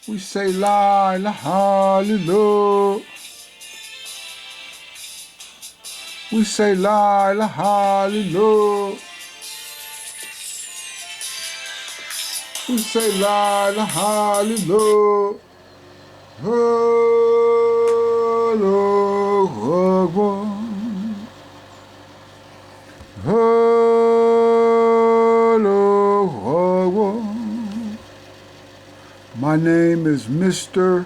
We say la ilaha illallah. We say la ilaha illallah. We say la ilaha illallah. Allahu Akbar. Allahu Akbar. My name is Mr.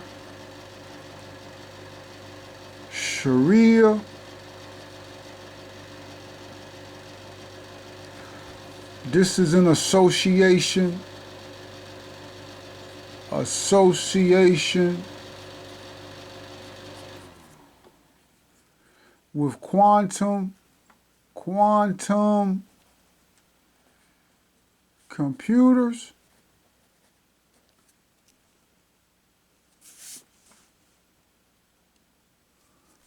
Sharia. This is an association with quantum computers.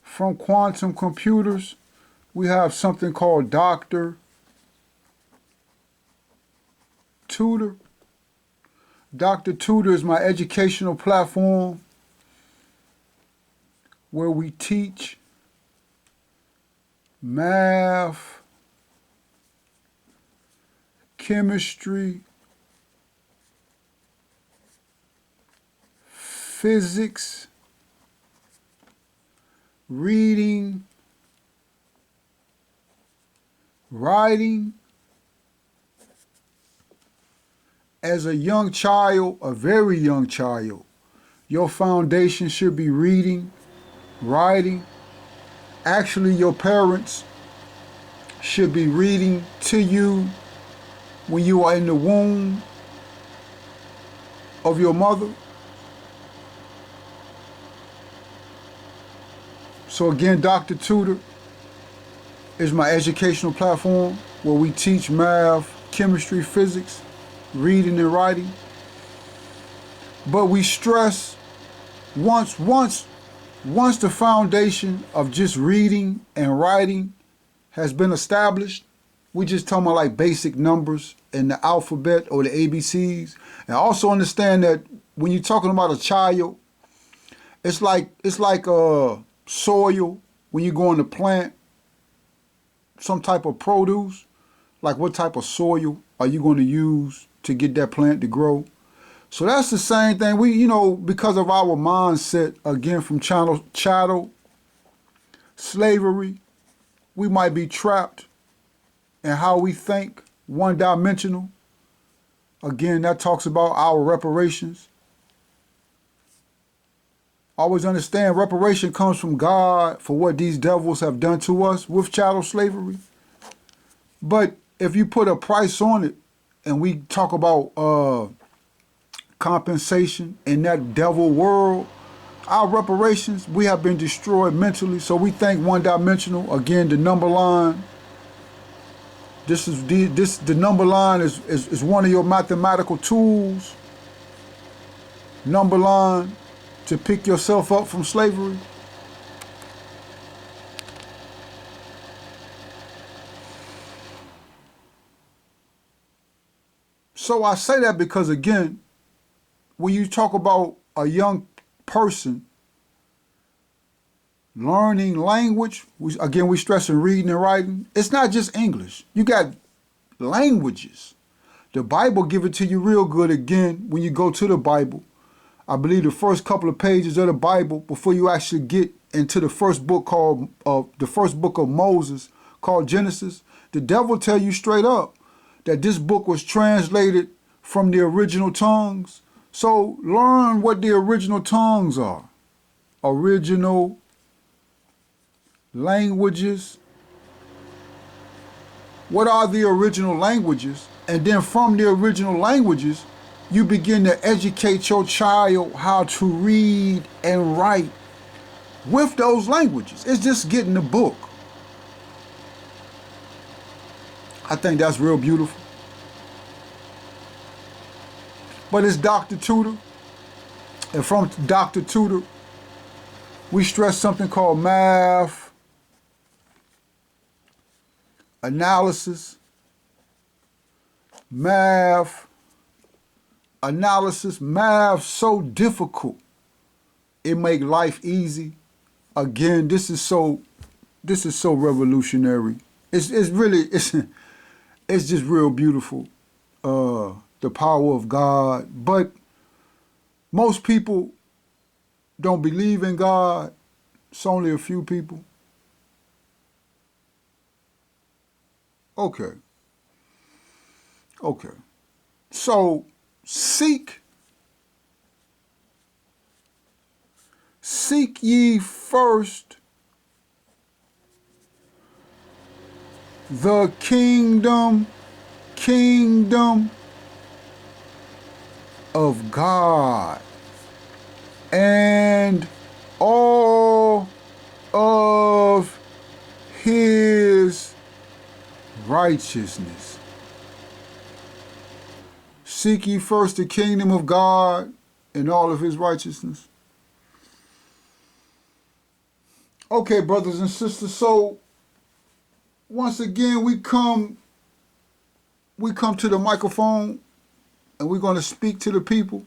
From quantum computers, we have something called Dr. Tutor. Dr. Tutor is my educational platform where we teach math, chemistry, physics, reading, writing. As a young child, a very young child, your foundation should be reading, writing. Actually, your parents should be reading to you when you are in the womb of your mother. So again, Dr. Tutor is my educational platform where we teach math, chemistry, physics, reading and writing. But we stress once the foundation of just reading and writing has been established, we just talking about like basic numbers and the alphabet or the ABCs. And also understand that when you're talking about a child, it's like soil when you're going to plant some type of produce. Like what type of soil are you going to use to get that plant to grow? So that's the same thing. We, because of our mindset, again, from chattel slavery, we might be trapped in how we think, one-dimensional. Again, that talks about our reparations. Always understand reparation comes from God for what these devils have done to us with chattel slavery. But if you put a price on it, and we talk about compensation in that devil world, our reparations, we have been destroyed mentally. So we think one-dimensional. Again, the number line. The number line is one of your mathematical tools. Number line to pick yourself up from slavery. So I say that because, again, when you talk about a young person learning language, we stressing reading and writing, it's not just English. You got languages. The Bible give it to you real good, again, when you go to the Bible. I believe the first couple of pages of the Bible, before you actually get into the first book of Moses, called Genesis, the devil tell you straight up that this book was translated from the original tongues. So learn what the original tongues are. Original languages. What are the original languages? And then from the original languages, you begin to educate your child how to read and write with those languages. It's just getting the book. I think that's real beautiful. But it's Dr. Tutor. And from Dr. Tutor, we stress something called math, analysis, math, analysis, math so difficult. It make life easy. Again, this is so revolutionary. It's really it's just real beautiful. The power of God. But most people don't believe in God. It's only a few people. Okay. So seek ye first the kingdom of God and all of his righteousness. Seek ye first the kingdom of God and all of his righteousness. Okay, brothers and sisters, so once again we come to the microphone and we're going to speak to the people,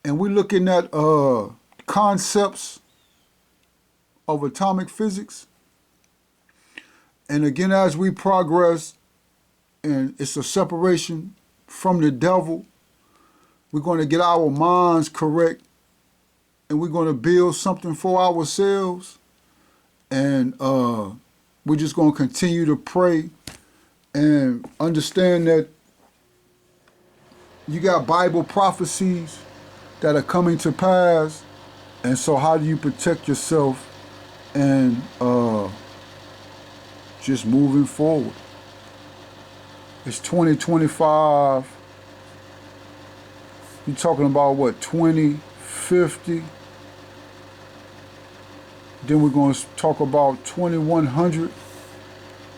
and we're looking at concepts of atomic physics. And again, as we progress, and it's a separation from the devil, we're going to get our minds correct, and we're going to build something for ourselves. And we're just going to continue to pray and understand that you got Bible prophecies that are coming to pass. And so how do you protect yourself and just moving forward? It's 2025. You're talking about what, 2050? Then we're going to talk about 2100,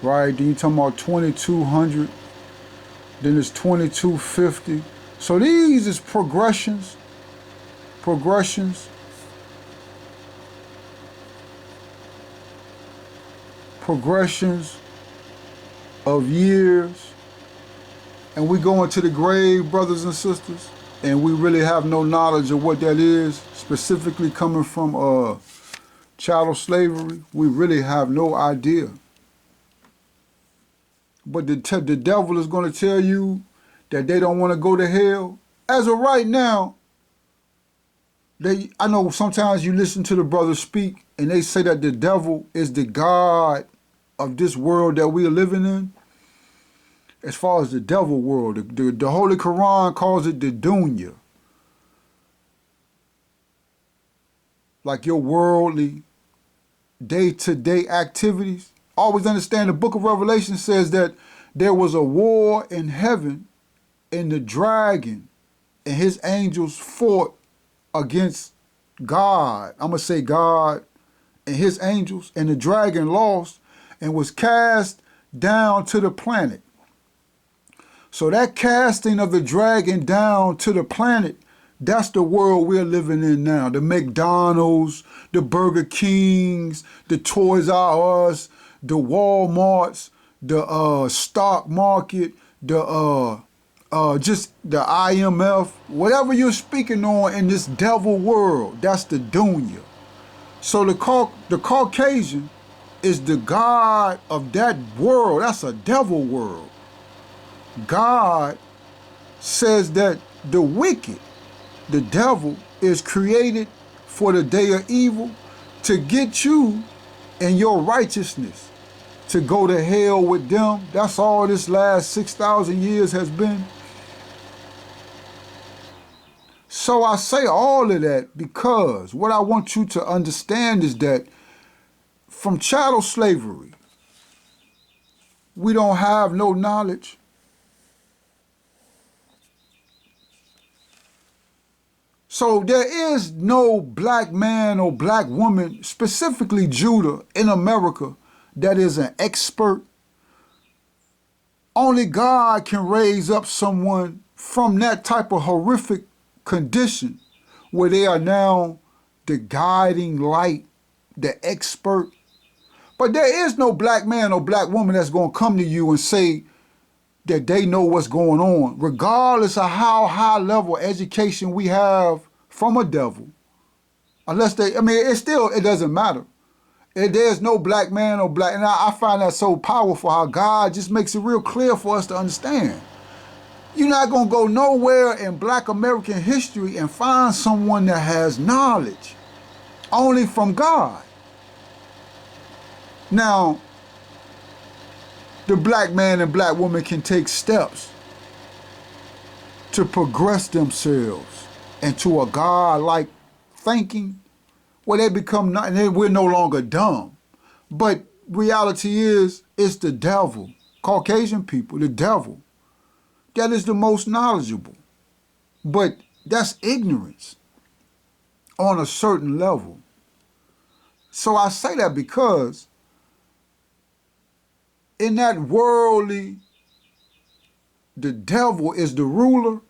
right? Then you're talking about 2200. Then it's 2250. So these is progressions. Progressions of years. And we go into the grave, brothers and sisters, and we really have no knowledge of what that is, specifically coming from chattel slavery. We really have no idea. But the devil is going to tell you that they don't want to go to hell. As of right now, I know sometimes you listen to the brothers speak and they say that the devil is the God of this world that we are living in. As far as the devil world, the Holy Quran calls it the dunya. Like your worldly, day-to-day activities. Always understand the book of Revelation says that there was a war in heaven, and the dragon and his angels fought against God. I'm going to say God and his angels, and the dragon lost and was cast down to the planet. So that casting of the dragon down to the planet, that's the world we're living in now. The McDonald's, the Burger Kings, the Toys R Us, the Walmarts, the stock market, the just the IMF, whatever you're speaking on in this devil world, that's the dunya. So the Caucasian is the God of that world. That's a devil world. God says that the wicked, the devil, is created for the day of evil to get you and your righteousness to go to hell with them. That's all this last 6,000 years has been. So I say all of that because what I want you to understand is that from chattel slavery, we don't have no knowledge. So there is no black man or black woman, specifically Judah, in America that is an expert. Only God can raise up someone from that type of horrific condition where they are now the guiding light, the expert. But there is no black man or black woman that's going to come to you and say, that they know what's going on, regardless of how high level education we have from a devil. Unless they, I mean, it doesn't matter. There's no black man or black, and I find that so powerful how God just makes it real clear for us to understand. You're not going to go nowhere in black American history and find someone that has knowledge only from God. Now, the black man and black woman can take steps to progress themselves into a God-like thinking where they become not, and we're no longer dumb. But reality is, it's the devil, Caucasian people, the devil, that is the most knowledgeable. But that's ignorance on a certain level. So I say that because in that worldly, the devil is the ruler.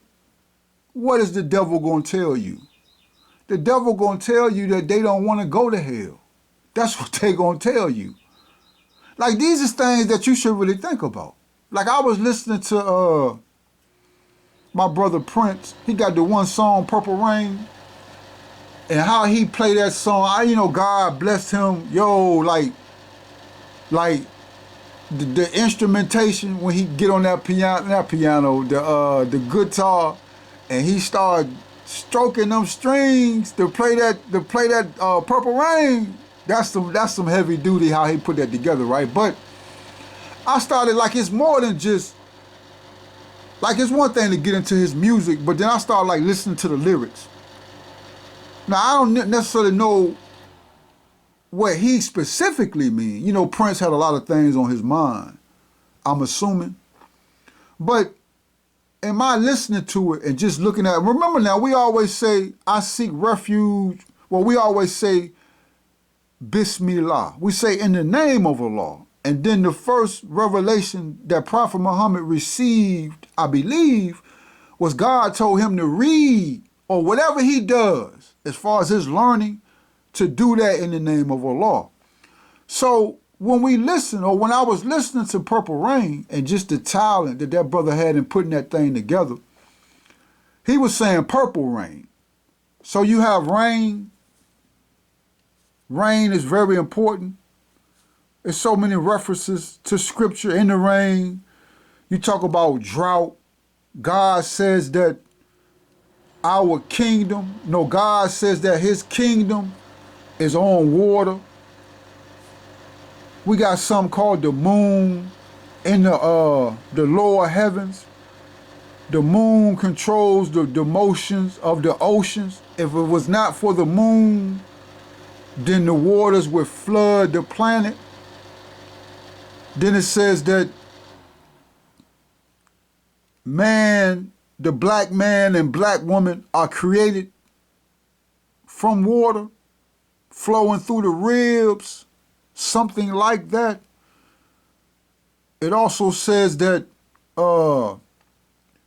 What is the devil going to tell you? The devil going to tell you that they don't want to go to hell. That's what they going to tell you. Like, these are things that you should really think about. Like, I was listening to my brother Prince. He got the one song, Purple Rain. And how he played that song, God blessed him. Like the instrumentation when he get on that piano, the guitar, and he started stroking them strings to play that Purple Rain. That's some heavy duty how he put that together, right? But I started, like, it's more than just, like, it's one thing to get into his music, but then I started, like, listening to the lyrics. Now, I don't necessarily know what he specifically means. Prince had a lot of things on his mind, I'm assuming. But am I listening to it and just looking at it? Remember now, we always say, I seek refuge. Well, we always say, Bismillah. We say, in the name of Allah. And then the first revelation that Prophet Muhammad received, I believe, was God told him to read, or whatever he does, as far as his learning, to do that in the name of Allah. So when we listen, or when I was listening to Purple Rain, and just the talent that brother had in putting that thing together, he was saying purple rain. So you have rain. Rain is very important. There's so many references to scripture in the rain. You talk about drought. God says that our kingdom, God says that his kingdom is on water. We got something called the moon in the lower heavens. The moon controls the motions of the oceans. If it was not for the moon, then the waters would flood the planet. Then it says that man, the black man and black woman are created from water, flowing through the ribs, something like that. It also says that the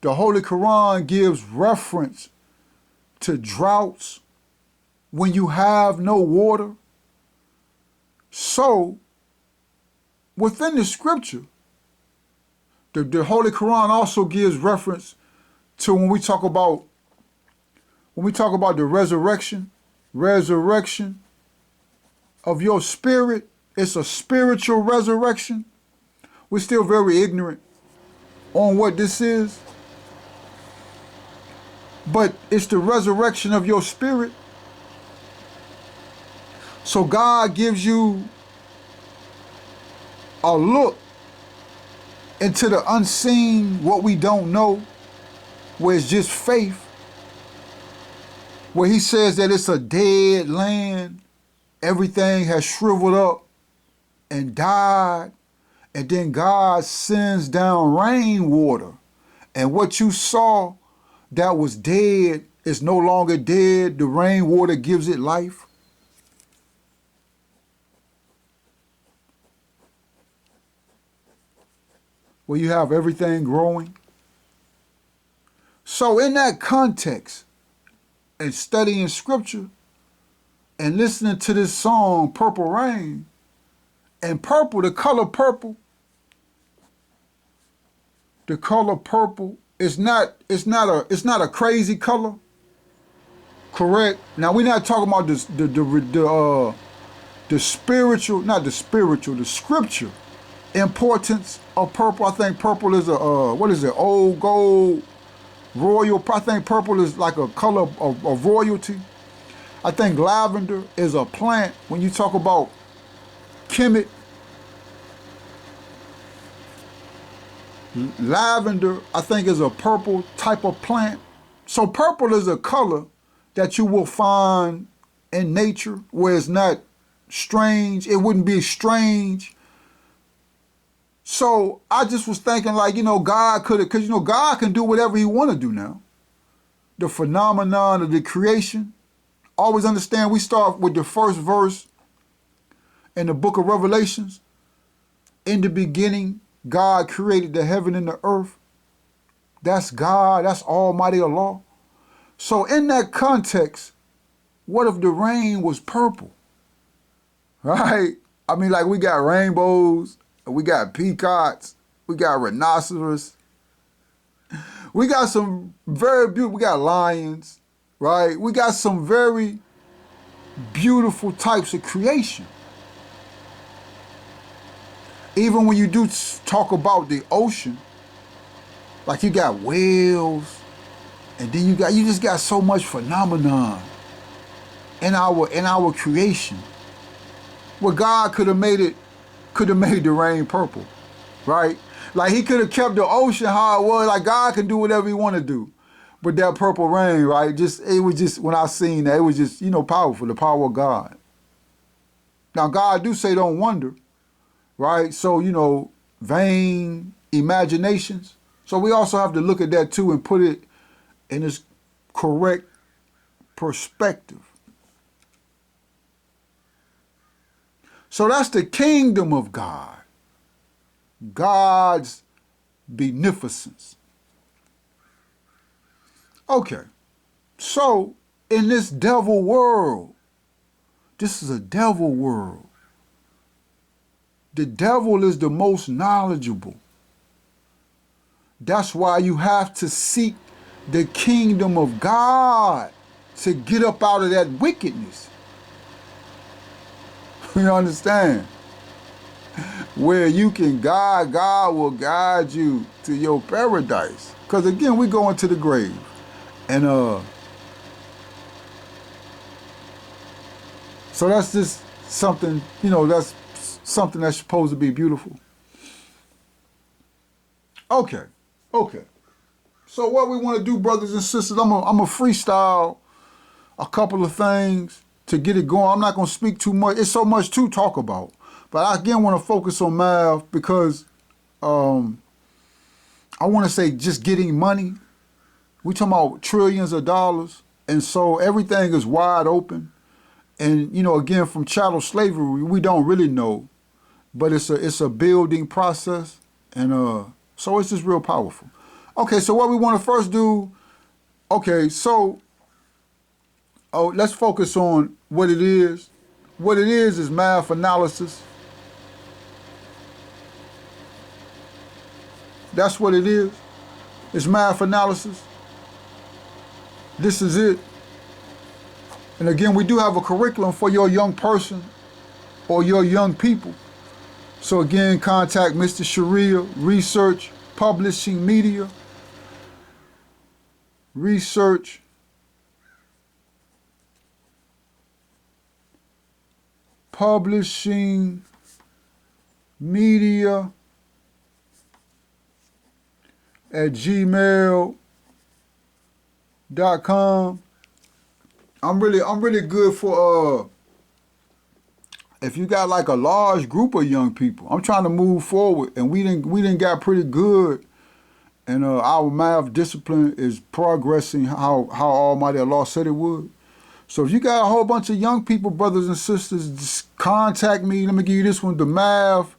Holy Quran gives reference to droughts when you have no water. So, within the scripture, the Holy Quran also gives reference to when we talk about the resurrection of your spirit. It's a spiritual resurrection. We're still very ignorant on what this is, but it's the resurrection of your spirit. So God gives you a look into the unseen, what we don't know, where it's just faith, where he says that it's a dead land, everything has shriveled up and died, and then God sends down rainwater, and what you saw that was dead is no longer dead. The rainwater gives it life. Where you have everything growing. So in that context, and studying scripture, and listening to this song, Purple Rain, and purple, the color purple, the color purple is not a crazy color. Correct. Now we're not talking about the spiritual, not the spiritual, the scripture importance of purple. I think purple is a what is it? Old gold royal. I think purple is like a color of royalty. I think lavender is a plant. When you talk about Kemet, lavender I think is a purple type of plant. So purple is a color that you will find in nature where it's not strange. It wouldn't be strange. So I just was thinking like, God could have, because, God can do whatever he want to do now. The phenomenon of the creation. Always understand we start with the first verse in the book of Revelations. In the beginning, God created the heaven and the earth. That's God. That's Almighty Allah. So in that context, what if the rain was purple? Right? I mean, like we got rainbows, we got peacocks, we got rhinoceros. We got some very beautiful, we got lions, right? We got some very beautiful types of creation. Even when you do talk about the ocean, like you got whales, and then you just got so much phenomenon in our creation. Where God could have made the rain purple, right? Like he could have kept the ocean how it was. Like God can do whatever he want to do. But that purple rain, right? It was just when I seen that, it was just, powerful, the power of God. Now God do say don't wonder, right? So, vain imaginations. So we also have to look at that too and put it in its correct perspective. So that's the kingdom of God. God's beneficence. Okay. So in this devil world, this is a devil world. The devil is the most knowledgeable. That's why you have to seek the kingdom of God to get up out of that wickedness. You understand? Where you can God will guide you to your paradise. Because again, we go into the grave. And so that's just something, that's something that's supposed to be beautiful. Okay. So what we want to do, brothers and sisters, I'm a freestyle a couple of things to get it going. I'm not going to speak too much. It's so much to talk about. But I again want to focus on math because I want to say just getting money. We talking about trillions of dollars. And so everything is wide open. And, again, from chattel slavery, we don't really know. But it's a building process. And so it's just real powerful. Okay, so what we want to first do, let's focus on what it is. What it is math analysis. That's what it is. It's math analysis. This is it. And again, we do have a curriculum for your young person or your young people. So again, contact Mr. Sharia, Research, Publishing Media. Research, Publishing Media at gmail.com. I'm really good for if you got like a large group of young people. I'm trying to move forward, and we didn't got pretty good, and our math discipline is progressing how Almighty Allah said it would. So if you got a whole bunch of young people, brothers and sisters, just contact me. Let me give you this one: the math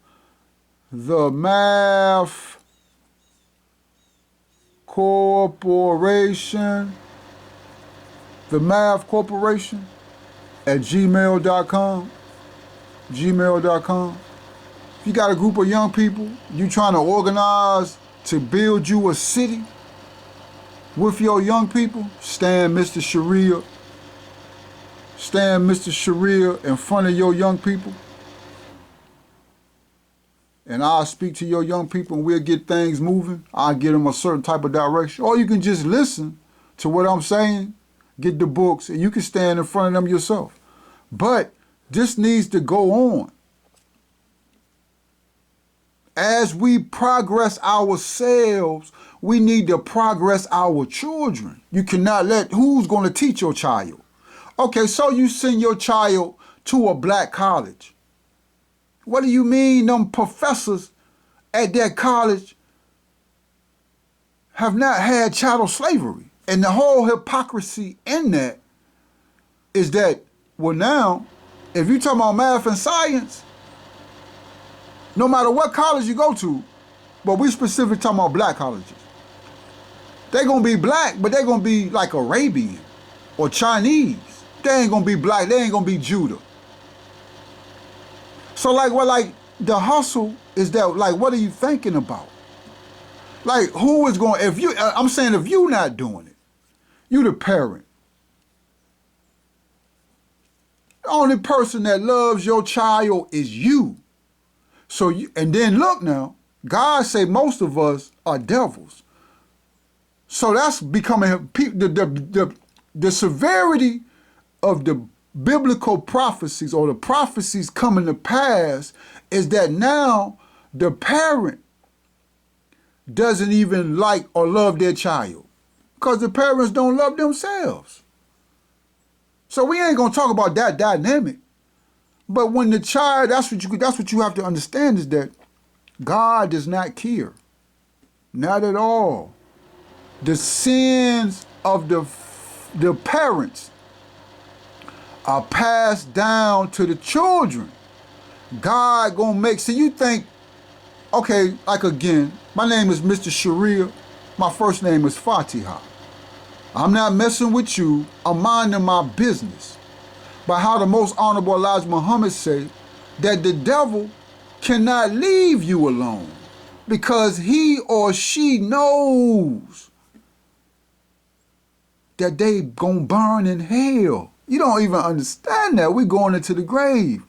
corporation. The Math Corporation at gmail.com. If you got a group of young people, you trying to organize to build you a city with your young people, stand Mr. Sharia. Stand Mr. Sharia in front of your young people. And I'll speak to your young people and we'll get things moving. I'll get them a certain type of direction. Or you can just listen to what I'm saying, get the books, and you can stand in front of them yourself. But this needs to go on. As we progress ourselves, we need to progress our children. You cannot let, who's going to teach your child? Okay, so you send your child to a black college. What do you mean them professors at that college have not had chattel slavery? And the whole hypocrisy in that is that, well now, if you're talking about math and science, no matter what college you go to, but we specifically talking about black colleges, they're going to be black, but they're going to be like Arabian or Chinese. They ain't going to be black. They ain't going to be Judah. So like the hustle is that, like, what are you thinking about? Like, who is going, if you, I'm saying if you not doing it, you the parent. The only person that loves your child is you. So you, and then look now, God say most of us are devils. So that's becoming, the severity of the biblical prophecies or the prophecies coming to pass is that now the parent doesn't even like or love their child because the parents don't love themselves. So we ain't gonna talk about that dynamic. But when the child, that's what you have to understand is that God does not care. Not at all. The sins of the parents are passed down to the children. God gonna make, so you think, okay, like again, my name is Mr. Sharia, my first name is Fatiha. I'm not messing with you, I'm minding my business. But how the most honorable Elijah Muhammad say that the devil cannot leave you alone because he or she knows that they gonna burn in hell. You don't even understand that. We're going into the grave.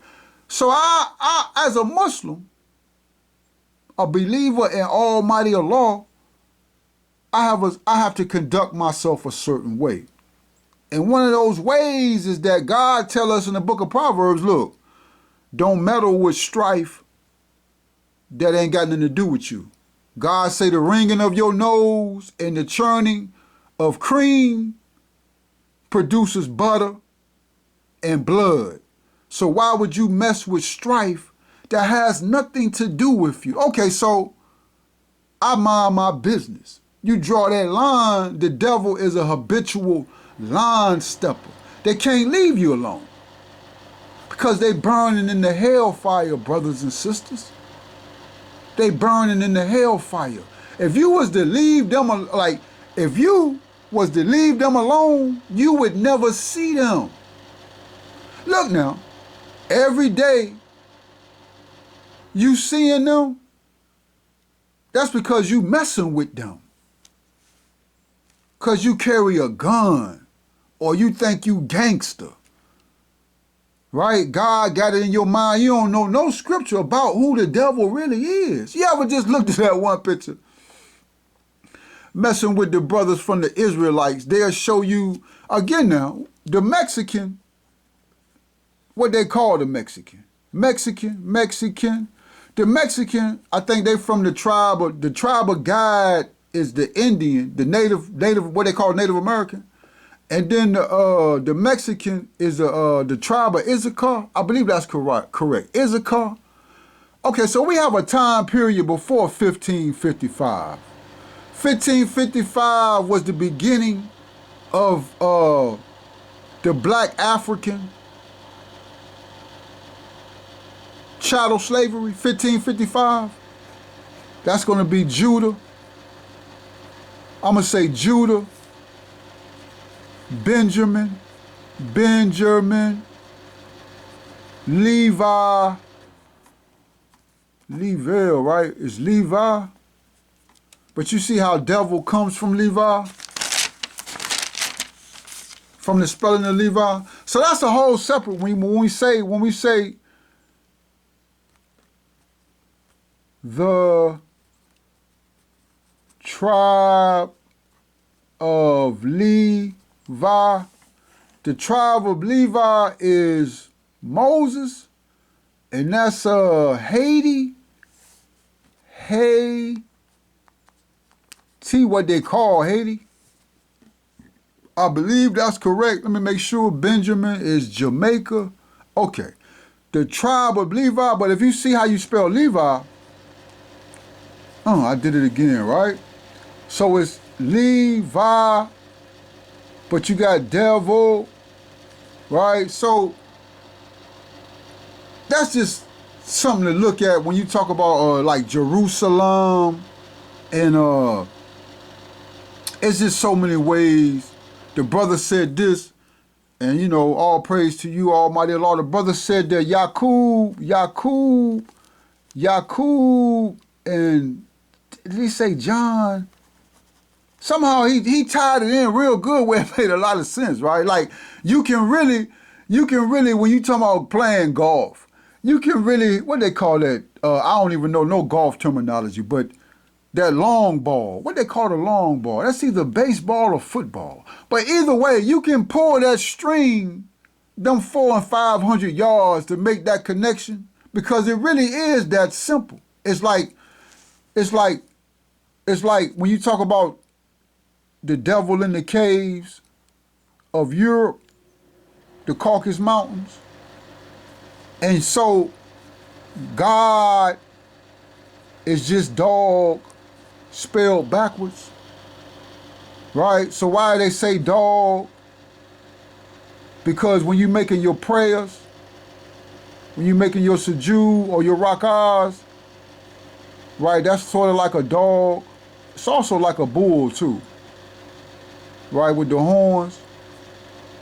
So I as a Muslim, a believer in Almighty Allah, I have to conduct myself a certain way. And one of those ways is that God tell us in the book of Proverbs, look, don't meddle with strife that ain't got nothing to do with you. God say the ringing of your nose and the churning of cream produces butter and blood. So why would you mess with strife that has nothing to do with you? Okay, so I mind my business. You draw that line, the devil is a habitual line stepper. They can't leave you alone because they burning in the hellfire, brothers and sisters. They burning in the hellfire. If you was to leave them, if you was to leave them alone, you would never see them. Look now, every day you seeing them, that's because you messing with them. Because you carry a gun or you think you gangster. Right? God got it in your mind. You don't know no scripture about who the devil really is. You ever just looked at that one picture? Messing with the brothers from the Israelites, they'll show you, again now, the Mexican, what they call the Mexican. Mexican. The Mexican, I think they from the tribe of God is the Indian, the native, what they call Native American. And then the Mexican is the tribe of Issachar. I believe that's correct. Issachar. Okay, so we have a time period before 1555. 1555 was the beginning of the black African chattel slavery, 1555. That's going to be Judah. I'm going to say Judah, Benjamin, Levi, right? It's Levi, But you see how devil comes from Levi? From the spelling of Levi? So that's a whole separate, when we say the tribe of Levi, the tribe of Levi is Moses, and that's Haiti, what they call Haiti. I believe that's correct. Let me make sure. Benjamin is Jamaica. Okay. The tribe of Levi, but if you see how you spell Levi, I did it again, right? So it's Levi, but you got devil, right? So that's just something to look at when you talk about like Jerusalem, and it's just so many ways. The brother said this, and you know, all praise to you, Almighty Lord. The brother said that Yakub, and did he say John? Somehow he tied it in real good where it made a lot of sense, right? Like you can really, when you talk about playing golf, you can really, what they call that? I don't even know no golf terminology, but that long ball, what they call the long ball, that's either baseball or football. But either way, you can pull that string, them 400 and 500 yards to make that connection, because it really is that simple. It's like when you talk about the devil in the caves of Europe, the Caucasus Mountains. And so God is just dog spelled backwards, right? So why they say dog? Because when you're making your prayers, when you're making your sujood or your rak'ahs, right, that's sort of like a dog. It's also like a bull too, right, with the horns.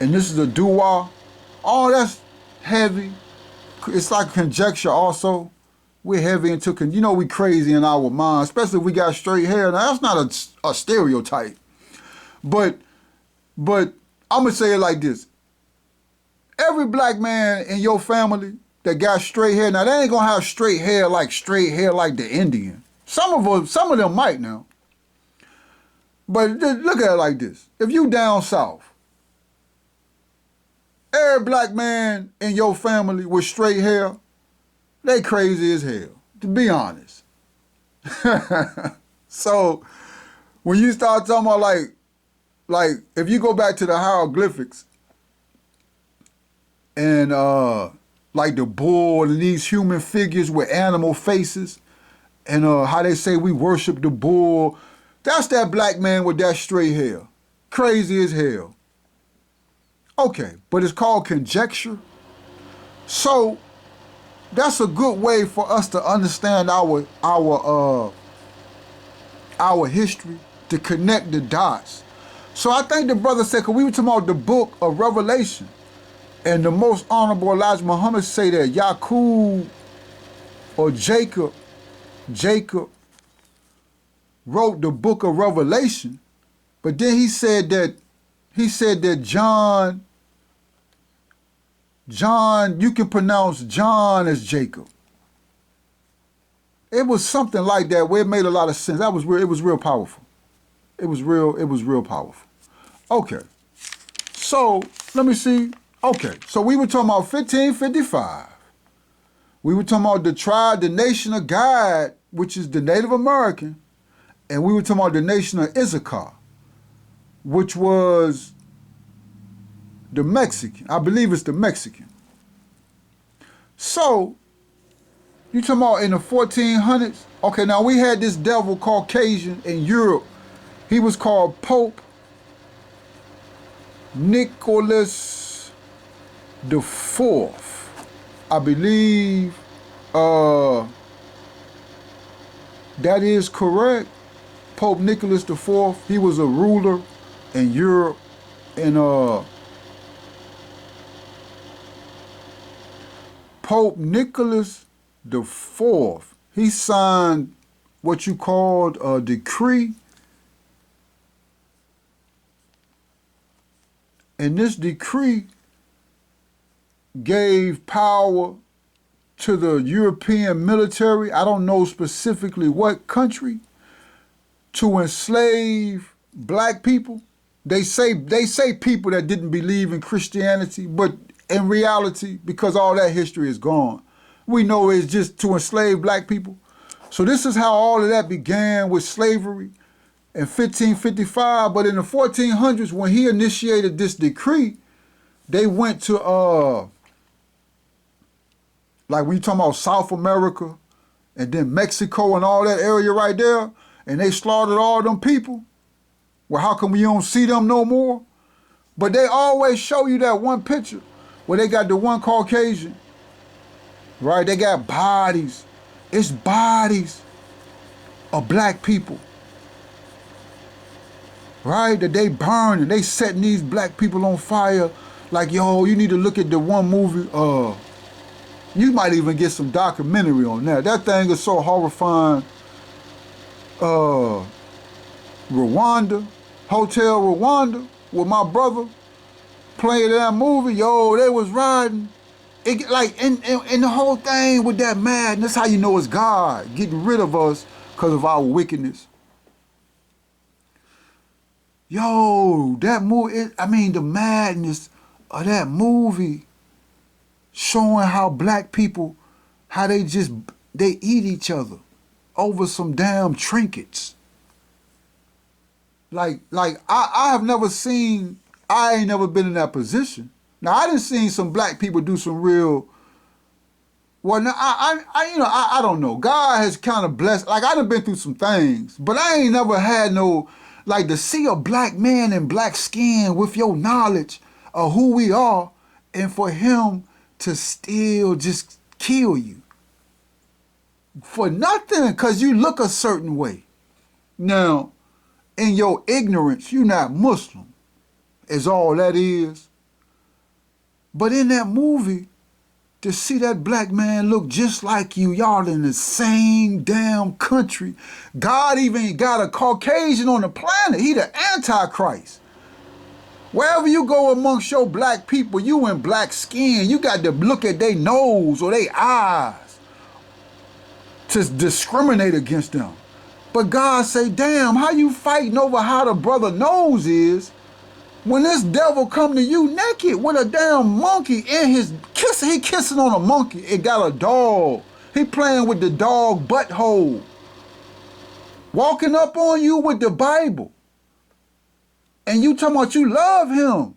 And this is a dua. All that's heavy. It's like conjecture also. We're heavy into, we crazy in our minds, especially if we got straight hair. Now, that's not a stereotype. But I'm going to say it like this. Every black man in your family that got straight hair, now they ain't going to have straight hair like the Indian. Some of them might now. But look at it like this. If you down south, every black man in your family with straight hair, they crazy as hell, to be honest. So when you start talking about like if you go back to the hieroglyphics and like the bull and these human figures with animal faces, and how they say we worship the bull, that's that black man with that straight hair. Crazy as hell. Okay, but it's called conjecture. So that's a good way for us to understand our history, to connect the dots. So I think the brother said, because we were talking about the book of Revelation, and the most honorable Elijah Muhammad say that Yakub or Jacob wrote the book of Revelation, but then he said that John, you can pronounce John as Jacob. It was something like that where it made a lot of sense. It was real powerful. It was real powerful. Okay. So, let me see. Okay. So we were talking about 1555. We were talking about the tribe, the nation of God, which is the Native American, and we were talking about the nation of Issachar, which was the Mexican. I believe it's the Mexican. So, you talking about in the 1400s? Okay, now we had this devil Caucasian in Europe. He was called Pope Nicholas the Fourth. I believe that is correct. Pope Nicholas the Fourth. He was a ruler in Europe, and Pope Nicholas the Fourth, he signed what you called a decree. And this decree gave power to the European military, I don't know specifically what country, to enslave black people. They say people that didn't believe in Christianity, but in reality, because all that history is gone, we know it's just to enslave black people. So this is how all of that began with slavery in 1555. But in the 1400s, when he initiated this decree, they went to like when you talking about South America and then Mexico and all that area right there, and they slaughtered all them people. Well, how come we don't see them no more? But they always show you that one picture where they got the one Caucasian, right? They got bodies. It's bodies of black people, right? That they burn and they setting these black people on fire. Like, yo, you need to look at the one movie, you might even get some documentary on that. That thing is so horrifying. Rwanda, Hotel Rwanda, with my brother playing that movie. Yo, they was riding. It, like, and the whole thing with that madness, how you know it's God getting rid of us because of our wickedness. Yo, that movie, the madness of that movie, showing how black people, how they eat each other over some damn trinkets. Like I have never seen, I ain't never been in that position. Now I done seen some black people do some real, well, now I don't know. God has kind of blessed, like I done been through some things, but I ain't never had no, like to see a black man in black skin with your knowledge of who we are, and for him to still just kill you for nothing because you look a certain way. Now, in your ignorance, you're not Muslim, is all that is. But in that movie, to see that black man look just like you, y'all in the same damn country. God even got a Caucasian on the planet. He the Antichrist. Wherever you go amongst your black people, you in black skin, you got to look at their nose or their eyes to discriminate against them. But God say, damn, how you fighting over how the brother nose is when this devil come to you naked with a damn monkey in his kissing? He kissing on a monkey. It got a dog. He playing with the dog butthole. Walking up on you with the Bible. And you talking about you love him,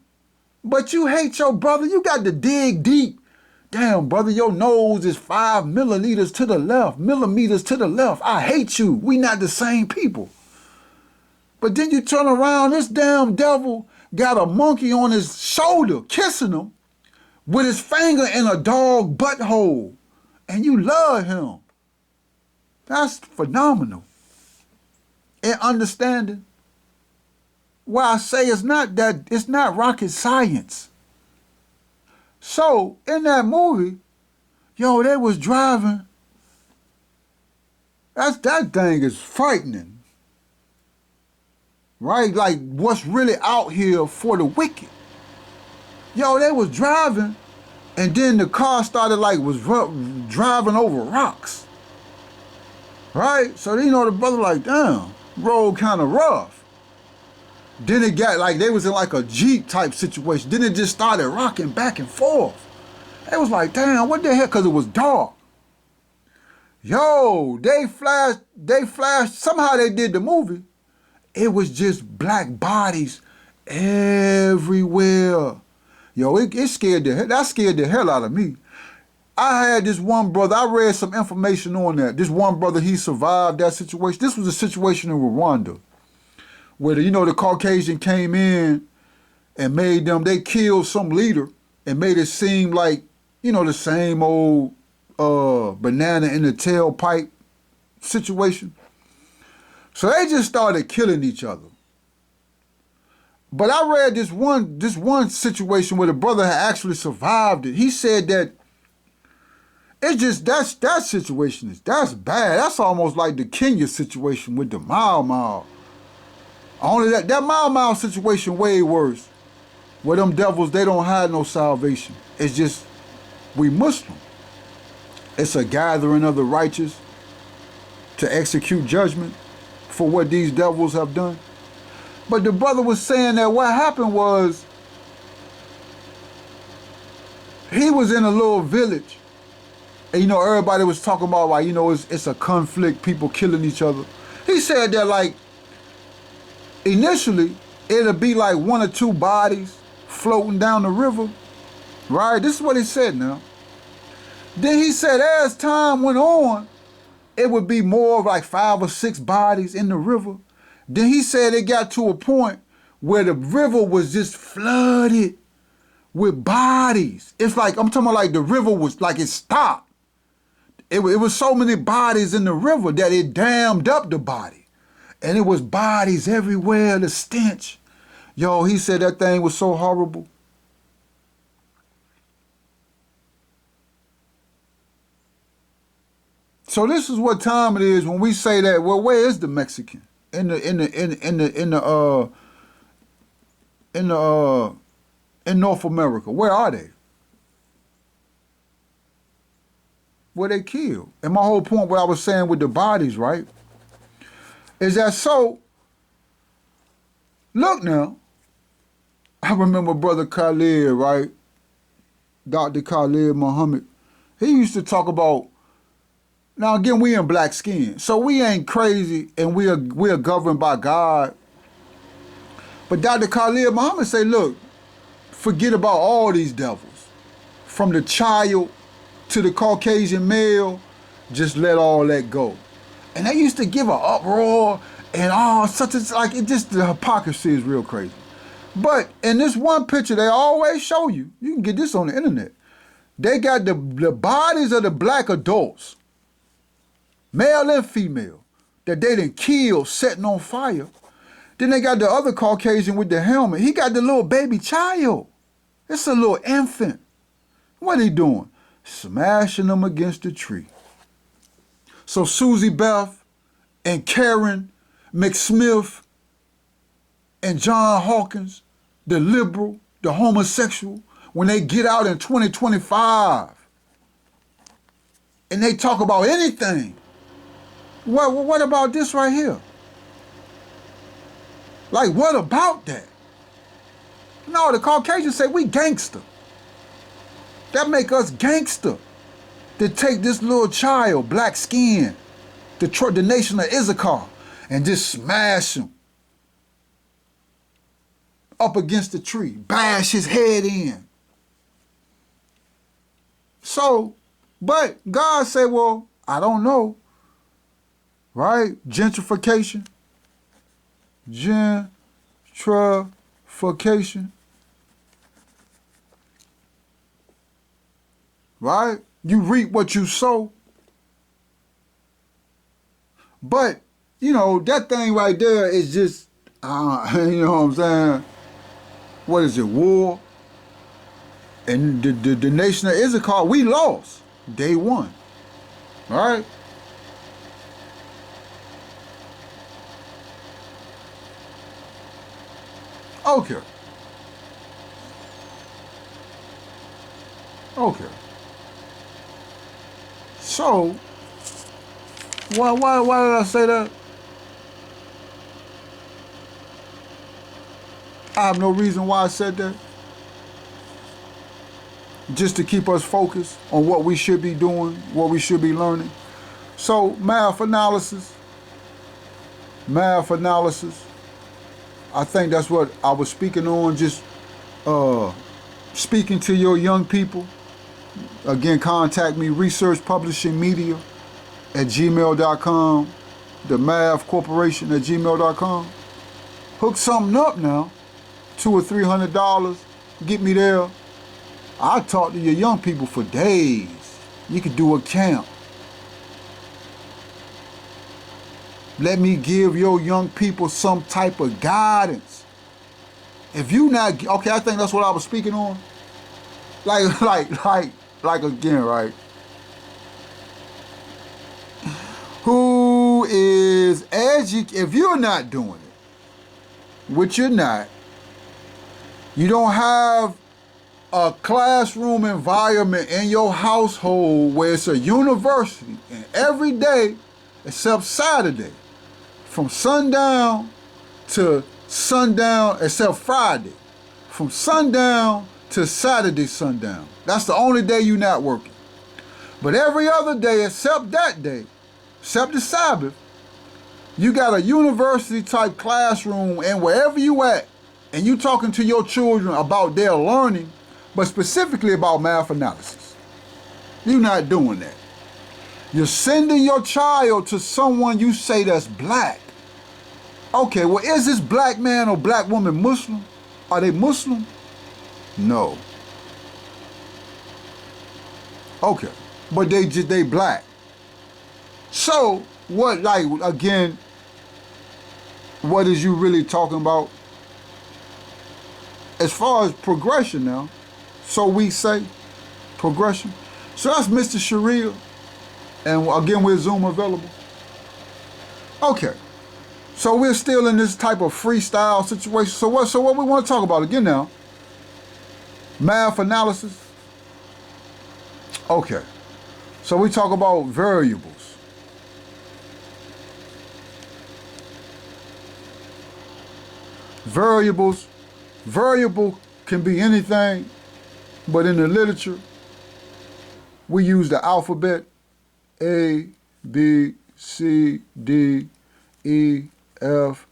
but you hate your brother. You got to dig deep. Damn, brother, your nose is 5 millimeters to the left. I hate you. We not the same people. But then you turn around, this damn devil got a monkey on his shoulder, kissing him with his finger in a dog butthole. And you love him. That's phenomenal. And understanding. Why I say it's not rocket science. So in that movie, yo, they was driving. That thing is frightening. Right? Like what's really out here for the wicked. Yo, they was driving, and then the car started driving over rocks. Right? So you know the brother like, damn, road kind of rough. Then it got like they was in like a Jeep type situation. Then it just started rocking back and forth. It was like, damn, what the heck? Because it was dark. Yo, they flashed. Somehow they did the movie. It was just black bodies everywhere. Yo, that scared the hell out of me. I had this one brother, I read some information on that. This one brother, he survived that situation. This was a situation in Rwanda, where the Caucasian came in and they killed some leader and made it seem like, the same old banana in the tailpipe situation. So they just started killing each other. But I read this one situation where the brother had actually survived it. He said that It's just that situation that's bad. That's almost like the Kenya situation with the Mau Mau. Only that Mau Mau situation way worse. Where them devils, they don't have no salvation. It's just we Muslim. It's a gathering of the righteous to execute judgment for what these devils have done. But the brother was saying that what happened was he was in a little village. And, you know, everybody was talking about, like, you know, it's a conflict, people killing each other. He said that, like, initially, it'll be like 1 or 2 bodies floating down the river, right? This is what he said now. Then he said as time went on, it would be more of like 5 or 6 bodies in the river. Then he said it got to a point where the river was just flooded with bodies. It's like, I'm talking about like the river was like it stopped. It was so many bodies in the river that it dammed up the body. And it was bodies everywhere, the stench. Yo, he said that thing was so horrible. So this is what time it is when we say that. Well, where is the Mexican in North America? Where are they? Where they killed? And my whole point, what I was saying with the bodies, right, is that so. Look now. I remember Brother Khalid, right? Dr. Khalid Muhammad. He used to talk about. Now again, we in black skin, so we ain't crazy, and we are governed by God. But Dr. Khalid Muhammad say, look, forget about all these devils, from the child to the Caucasian male, just let all that go. And they used to give an uproar and all such as like it just the hypocrisy is real crazy. But in this one picture, they always show you. You can get this on the internet. They got the bodies of the black adults, male and female, that they done killed, setting on fire. Then they got the other Caucasian with the helmet. He got the little baby child. It's a little infant. What he doing? Smashing them against the tree. So Susie Beth and Karen McSmith and John Hawkins, the liberal, the homosexual, when they get out in 2025 and they talk about anything, what about this right here? Like, what about that? No, the Caucasians say we gangster. That make us gangster. To take this little child, black skin, the nation of Issachar, and just smash him up against the tree, bash his head in. So, but God said, well, I don't know, right? Gentrification. Right? You reap what you sow. But, you know, that thing right there is just, you know what I'm saying? What is it, war? And the nation of Issachar, we lost day one. All right? Okay. Okay. So, why did I say that? I have no reason why I said that. Just to keep us focused on what we should be doing, what we should be learning. So, math analysis. I think that's what I was speaking on, just speaking to your young people. Again, contact me, researchpublishingmedia@gmail.com, themathcorporation@gmail.com. Hook something up now, $200 or $300, get me there. I'll talk to your young people for days. You could do a camp. Let me give your young people some type of guidance. If you not, okay, I think that's what I was speaking on. Like again, right? is if you're not doing it, which you're not, you don't have a classroom environment in your household where it's a university, and every day except Saturday, from sundown to sundown, except Friday, from sundown to Saturday sundown. That's the only day you're not working. But every other day except that day, except the Sabbath, you got a university type classroom, and wherever you at, and you talking to your children about their learning, but specifically about math analysis. You're not doing that. You're sending your child to someone you say that's black. Okay, well, is this black man or black woman Muslim? Are they Muslim? No. Okay, but they black. So what, like, again, what is you really talking about? As far as progression now, so we say progression. So that's Mr. Sharia, and again, we're Zoom available. Okay, so we're still in this type of freestyle situation. So what we want to talk about again now? Math analysis. Okay, so we talk about variables. Variable can be anything, but in the literature, we use the alphabet: A, B, C, D, E, F,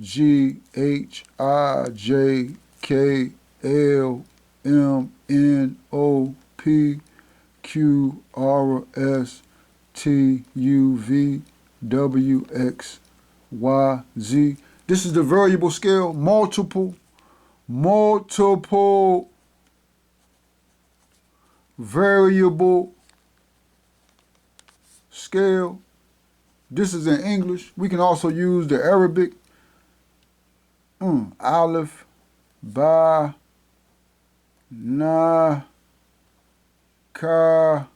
G, H, I, J, K, L, M, N, O, P, Q, R, S, T, U, V, W, X, Y, Z. This is the variable scale, multiple variable scale. This is in English. We can also use the Arabic. Aleph, Ba, Na, Ka,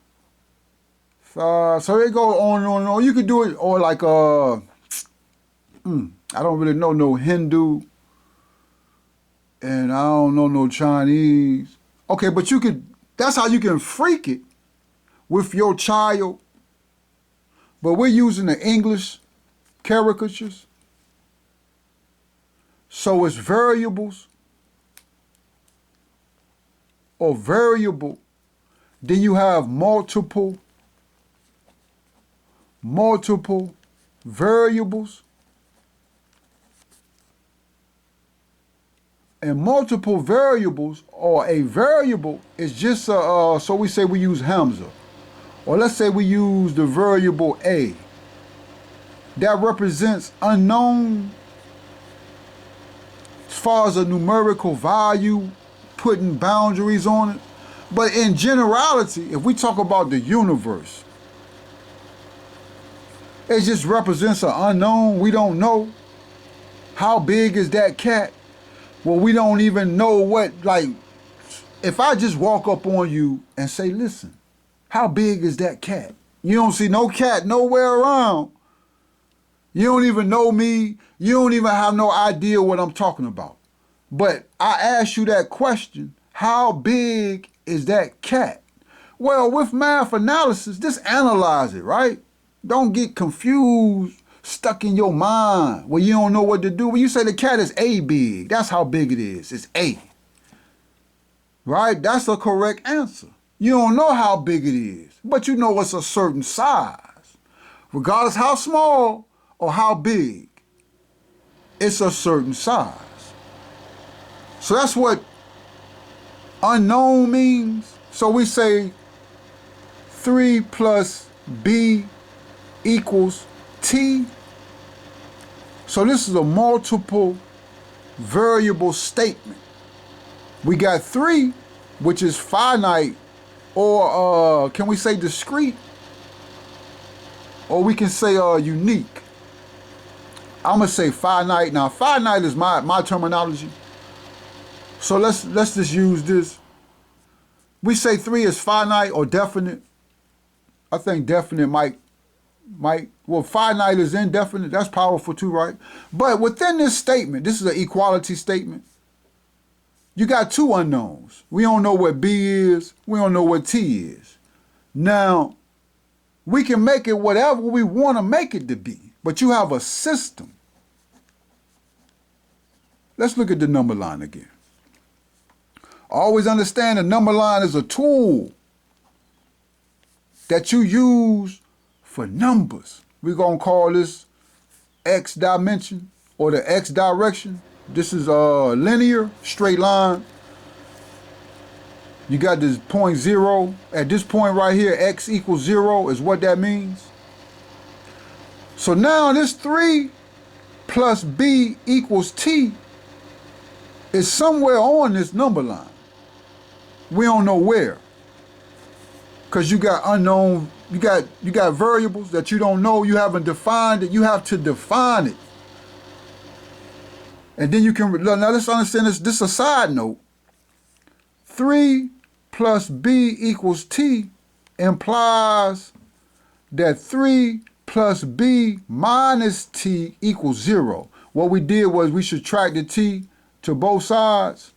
Tha. So they go on and on and on. You could do it, or like I don't really know no Hindu, and I don't know no Chinese. Okay, but you could, that's how you can freak it with your child. But we're using the English caricatures. So it's variables or variable. Then you have multiple variables. And multiple variables, or a variable, is just so we say we use Hamza, or let's say we use the variable A. That represents unknown as far as a numerical value, putting boundaries on it. But in generality, if we talk about the universe, it just represents an unknown. We don't know. How big is that cat? Well, we don't even know what, like, if I just walk up on you and say, listen, how big is that cat? You don't see no cat nowhere around. You don't even know me. You don't even have no idea what I'm talking about. But I ask you that question, how big is that cat? Well, with math analysis, just analyze it, right? Don't get confused, stuck in your mind where you don't know what to do. When you say the cat is A big, that's how big it is. It's A. Right? That's the correct answer. You don't know how big it is, but you know it's a certain size. Regardless how small or how big, it's a certain size. So that's what unknown means. So we say 3 plus B equals T. So this is a multiple variable statement. We got 3, which is finite, or can we say discrete? Or we can say unique. I'm gonna say finite. Now finite is my terminology. So let's just use this. We say 3 is finite or definite. I think definite might Well, finite is indefinite. That's powerful too, right? But within this statement, this is an equality statement. You got two unknowns. We don't know what B is. We don't know what T is. Now, we can make it whatever we want to make it to be, but you have a system. Let's look at the number line again. Always understand the number line is a tool that you use for numbers. We're going to call this X dimension or the X direction. This is a linear, straight line. You got this point 0. At this point right here, X equals 0 is what that means. So now this 3 plus B equals T is somewhere on this number line. We don't know where. Because you got unknown, you got variables that you don't know, you haven't defined it, you have to define it. And then you can, now let's understand this is a side note. 3 plus B equals T implies that 3 plus B minus T equals 0. What we did was we subtracted T to both sides.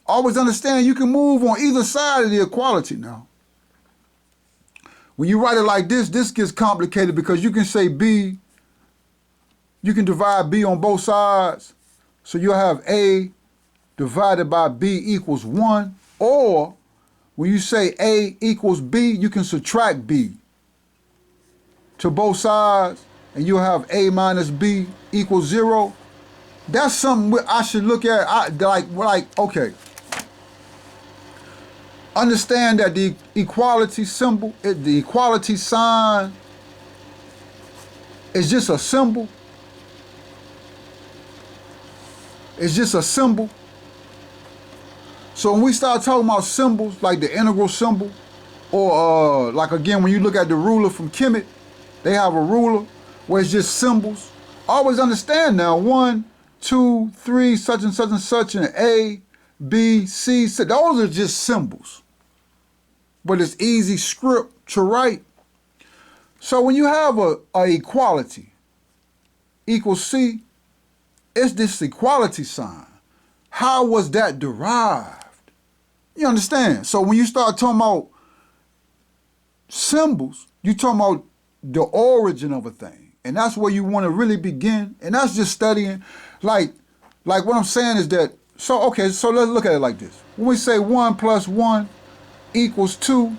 Always understand you can move on either side of the equality now. When you write it like this gets complicated because you can say B, you can divide B on both sides. So you'll have A divided by B equals 1. Or when you say A equals B, you can subtract B to both sides and you'll have A minus B equals 0. That's something I should look at. Okay. Understand that the equality symbol, the equality sign is just a symbol. It's just a symbol. So when we start talking about symbols, like the integral symbol, or like again, when you look at the ruler from Kemet, they have a ruler where it's just symbols. Always understand now, 1, 2, 3, such and such and such, and A, B, C, those are just symbols. But it's easy script to write. So when you have a equality equals C, it's this equality sign. How was that derived? You understand? So when you start talking about symbols, you're talking about the origin of a thing. And that's where you want to really begin. And that's just studying. Like what I'm saying is that, so let's look at it like this. When we say 1 plus 1 equals 2,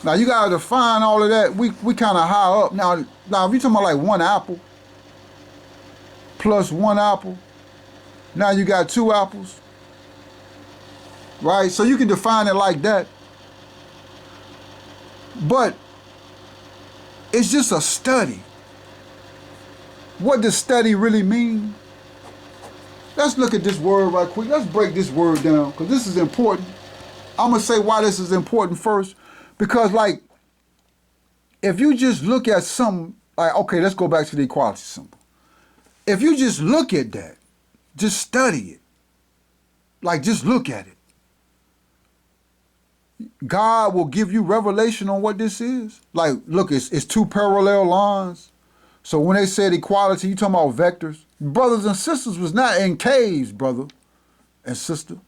now you got to define all of that. We kind of high up. Now if you're talking about like 1 apple plus 1 apple, now you got 2 apples, right? So you can define it like that. But it's just a study. What does study really mean? Let's look at this word right quick. Let's break this word down because this is important. I'm going to say why this is important first. Because like, if you just look at something, like, okay, let's go back to the equality symbol. If you just look at that, just study it. Like, just look at it. God will give you revelation on what this is. Like, look, it's 2 parallel lines. So when they said equality, you talking about vectors. Brothers and sisters was not in caves, brother and sister.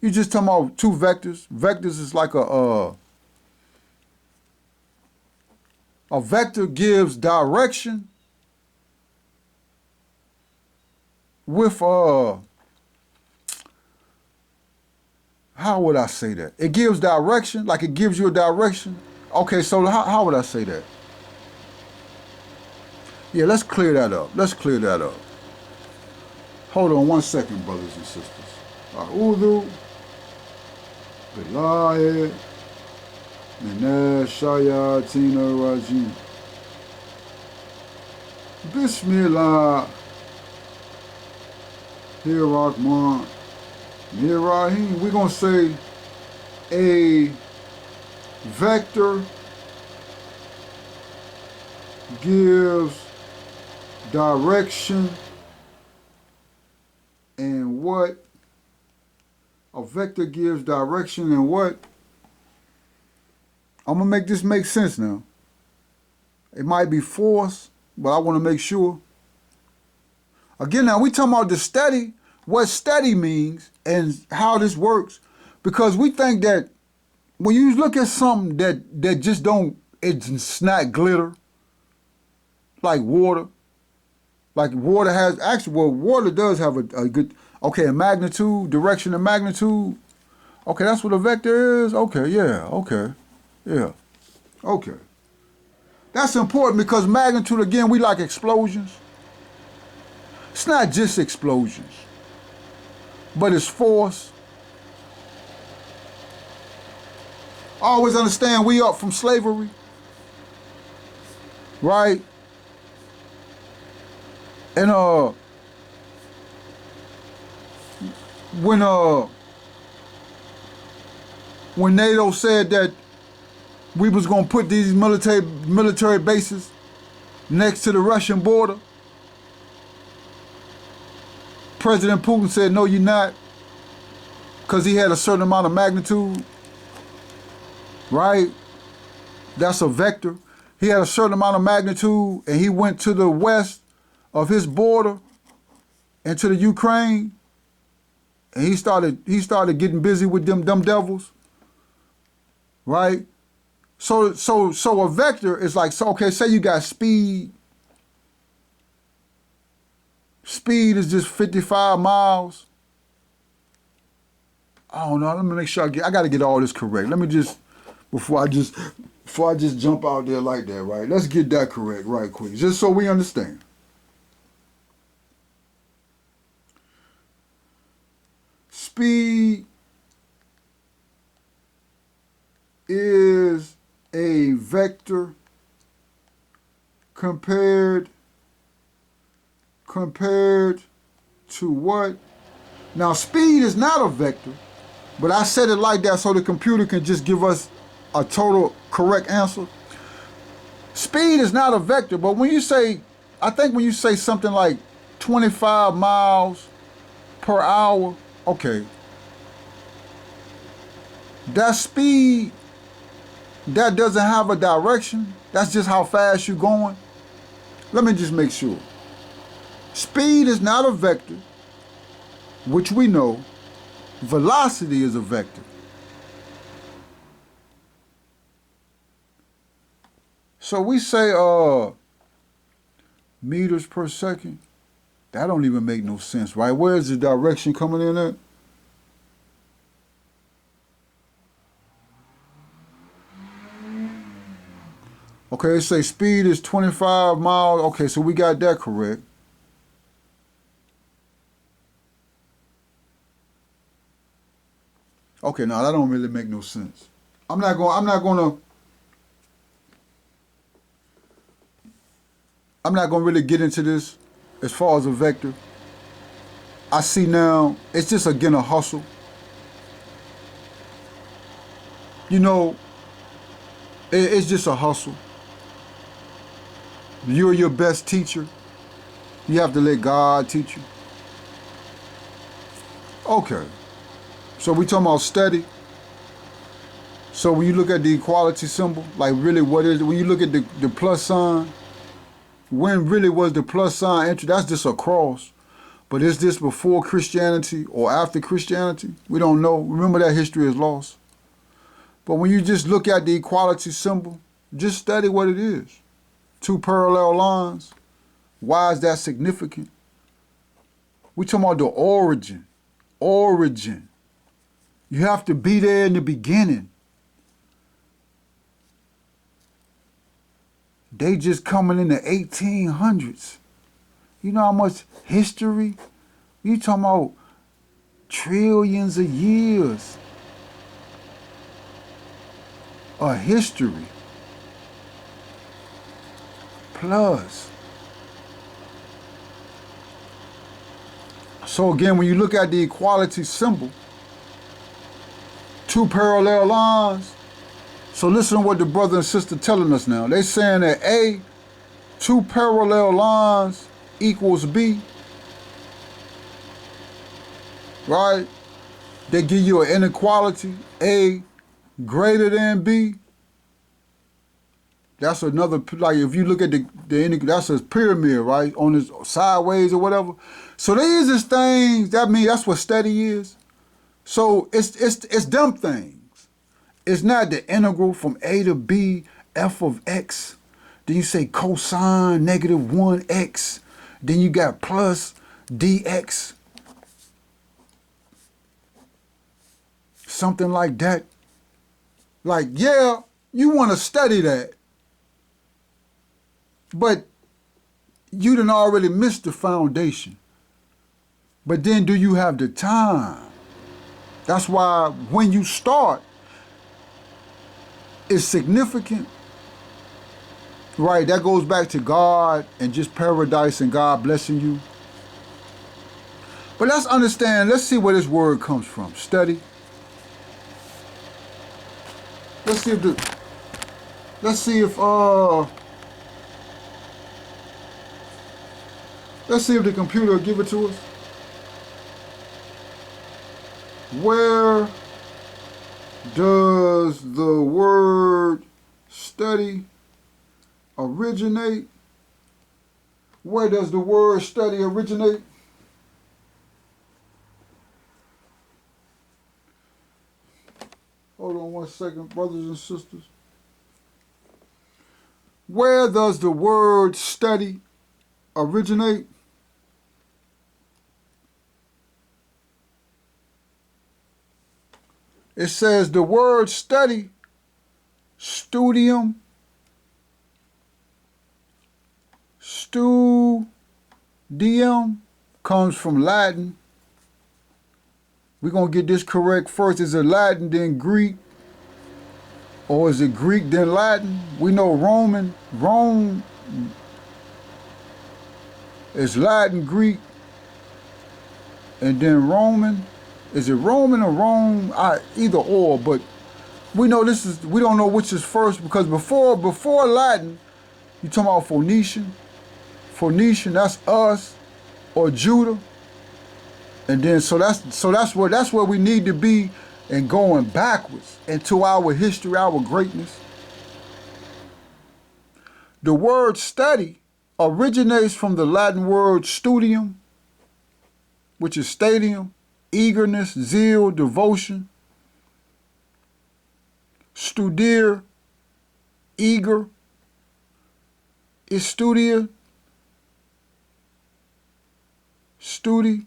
You just talking about 2 vectors. Vectors is like a vector gives direction with how would I say that? It gives direction, like it gives you a direction. Okay, so how would I say that? Yeah, let's clear that up. Hold on 1 second, brothers and sisters. A'udhu billahi minash shayatina rajim. Bismillah. Rahman. Rahim. We're going to say a vector gives direction and what? A vector gives direction and what? I'm going to make this make sense now. It might be force, but I want to make sure. Again, now we talking about the study, what study means and how this works. Because we think that when you look at something that just don't, it's not glitter, like water. Like water has, actually, well, water does have a good, okay, a magnitude, direction and magnitude. Okay, that's what a vector is? Okay, yeah, okay, yeah, okay. That's important because magnitude, again, we like explosions. It's not just explosions, but it's force. Always understand we up from slavery, right? And when NATO said that we was gonna put these military bases next to the Russian border, President Putin said, no, you're not, because he had a certain amount of magnitude, right? That's a vector. He had a certain amount of magnitude, and he went to the west of his border and to the Ukraine, and he started getting busy with them devils, right? So a vector is like, so okay, say you got speed. Speed is just 55 miles. I don't know. Let me make sure I got to get all this correct. Let me just, before I just jump out there like that, right? Let's get that correct right quick, just so we understand. Speed is a vector compared to what? Now, speed is not a vector, but I said it like that so the computer can just give us a total correct answer. Speed is not a vector, but when you say, I think when you say something like 25 miles per hour, okay, that speed, that doesn't have a direction. That's just how fast you're going. Let me just make sure. Speed is not a vector, which we know. Velocity is a vector. So we say meters per second. That don't even make no sense, right? Where is the direction coming in at? Okay, it say speed is 25 miles. Okay, so we got that correct. Okay, now that don't really make no sense. I'm not gonna really get into this as far as a vector. I see now it's just again a hustle. You know, it's just a hustle. You're your best teacher. You have to let God teach you. Okay. So we talking about study. So when you look at the equality symbol, like really what is it? When you look at the plus sign, when really was the plus sign entry? That's just a cross. But is this before Christianity or after Christianity? We don't know. Remember that history is lost. But when you just look at the equality symbol, just study what it is. Two parallel lines. Why is that significant? We talking about the origin. Origin. You have to be there in the beginning. They just coming in the 1800s. You know how much history? You talking about trillions of years of history. Plus. So again, when you look at the equality symbol, two parallel lines. So listen to what the brother and sister telling us now. They saying that A, two parallel lines equals B. Right? They give you an inequality, A greater than B. That's another, like if you look at that's a pyramid, right? On this sideways or whatever. So there is this thing, that means that's what study is. So it's them things. It's not the integral from A to B, f of x. Then you say cosine negative 1x. Then you got plus dx. Something like that. Like, yeah, you want to study that. But you done already missed the foundation. But then do you have the time? That's why when you start, it's significant. Right, that goes back to God and just paradise and God blessing you. But let's understand, let's see where this word comes from. Study. Let's see if let's see if the computer will give it to us. Where does the word study originate? Where does the word study originate? Hold on one second, brothers and sisters. Where does the word study originate? It says the word study, studium, comes from Latin. We're going to get this correct first. Is it Latin, then Greek? Or is it Greek, then Latin? We know Rome is Latin, Greek, and then Roman. Is it Roman or Rome? Either or, but we know we don't know which is first, because before Latin, you talking about Phoenician. Phoenician, that's us, or Judah. And then so that's where we need to be, and going backwards into our history, our greatness. The word study originates from the Latin word studium, which is stadium, eagerness, zeal, devotion. Studier, eager. Studia, study.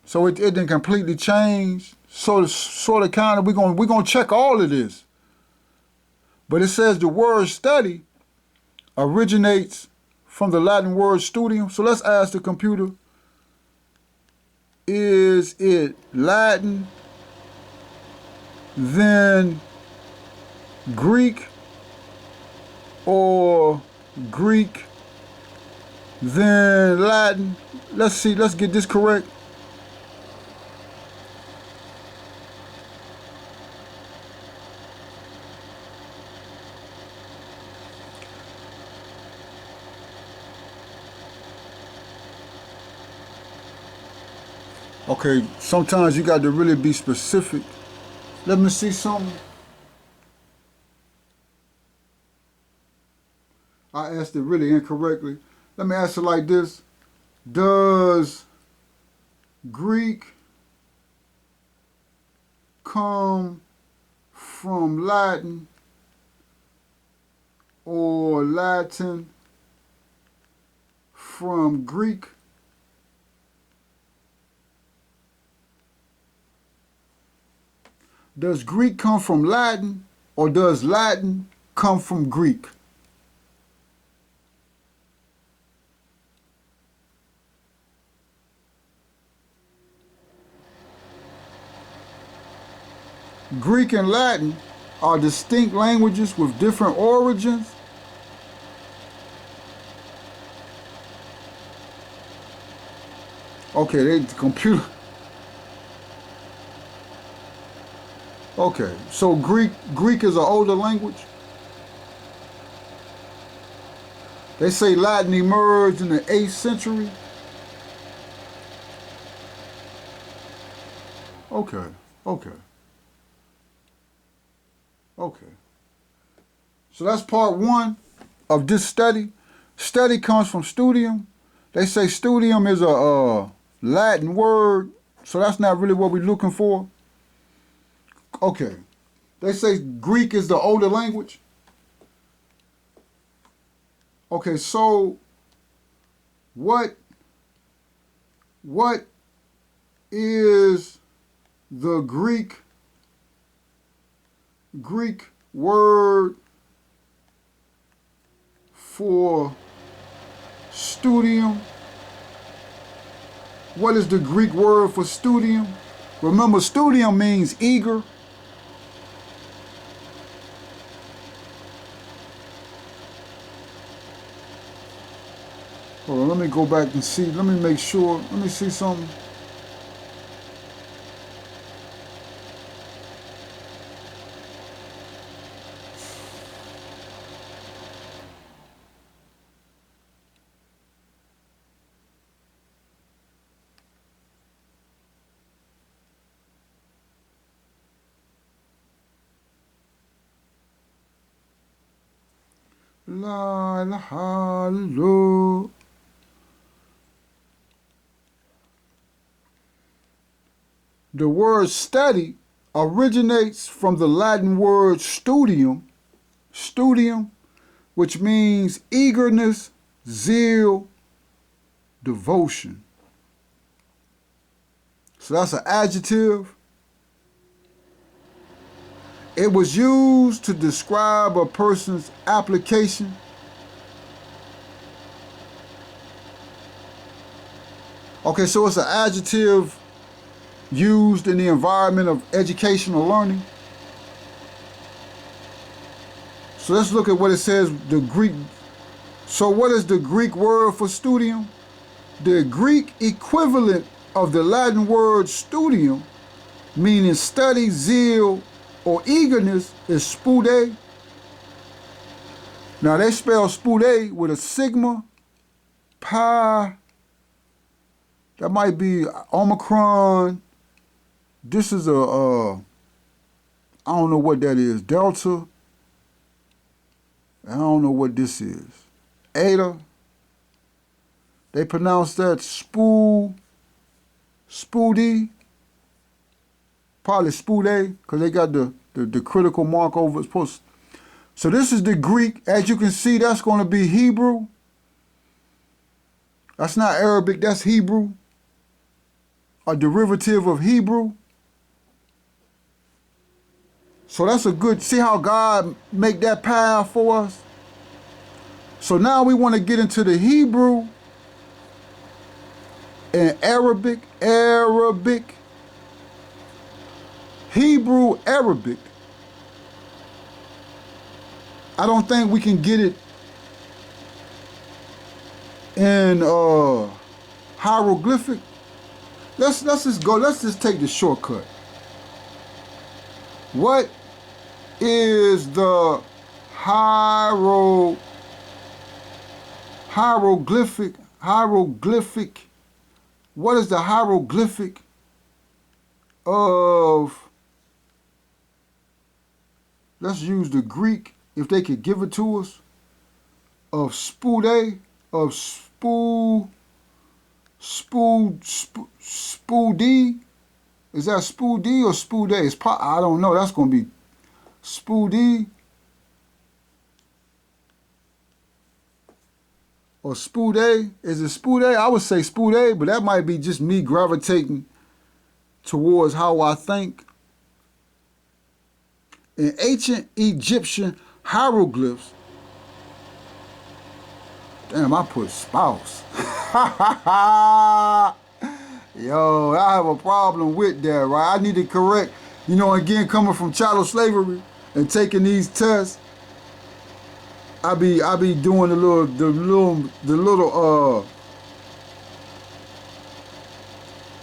So it didn't completely change. So sort of kind of we're gonna check all of this. But it says the word study originates from the Latin word studium. So let's ask the computer, is it Latin, then Greek, or Greek, then Latin? Let's see, let's get this correct. Okay, sometimes you got to really be specific. Let me see something. I asked it really incorrectly. Let me ask it like this. Does Greek come from Latin, or Latin from Greek? Does Greek come from Latin, or does Latin come from Greek? Greek and Latin are distinct languages with different origins. Okay, the computer. Okay, so Greek is an older language. They say Latin emerged in the 8th century. Okay. Okay. So that's part one of this study. Study comes from studium. They say studium is a Latin word, so that's not really what we're looking for. Okay. They say Greek is the older language. Okay, so what is the Greek word for studium? What is the Greek word for studium? Remember, studium means eager. Hold on, let me go back and see. Let me make sure. Let me see something. La ilaha illallah. The word study originates from the Latin word studium, which means eagerness, zeal, devotion. So that's an adjective. It was used to describe a person's application. Okay, so it's an adjective used in the environment of educational learning. So let's look at what it says, the Greek. So what is the Greek word for studium? The Greek equivalent of the Latin word studium, meaning study, zeal, or eagerness, is spude. Now they spell spude with a sigma, pi, that might be Omicron. This is I don't know what that is, delta. I don't know what this is. Eta. They pronounce that spoody. Probably spude, because they got the critical mark over its post. So this is the Greek. As you can see, that's going to be Hebrew. That's not Arabic, that's Hebrew. A derivative of Hebrew. So that's a good, see how God make that path for us? So now we want to get into the Hebrew and Arabic, Hebrew, Arabic. I don't think we can get it in hieroglyphic. Let's just go, let's just take the shortcut. What is the hieroglyphic? What is the hieroglyphic of, let's use the Greek, if they could give it to us, of spude, of spudi. Is that spudi or spude? I don't know. That's going to be spudi or spude. Is it spude? I would say spude, but that might be just me gravitating towards how I think. In ancient Egyptian hieroglyphs, damn, I put spouse. Yo, I have a problem with that, right? I need to correct, again, coming from chattel slavery and taking these tests, I be doing the little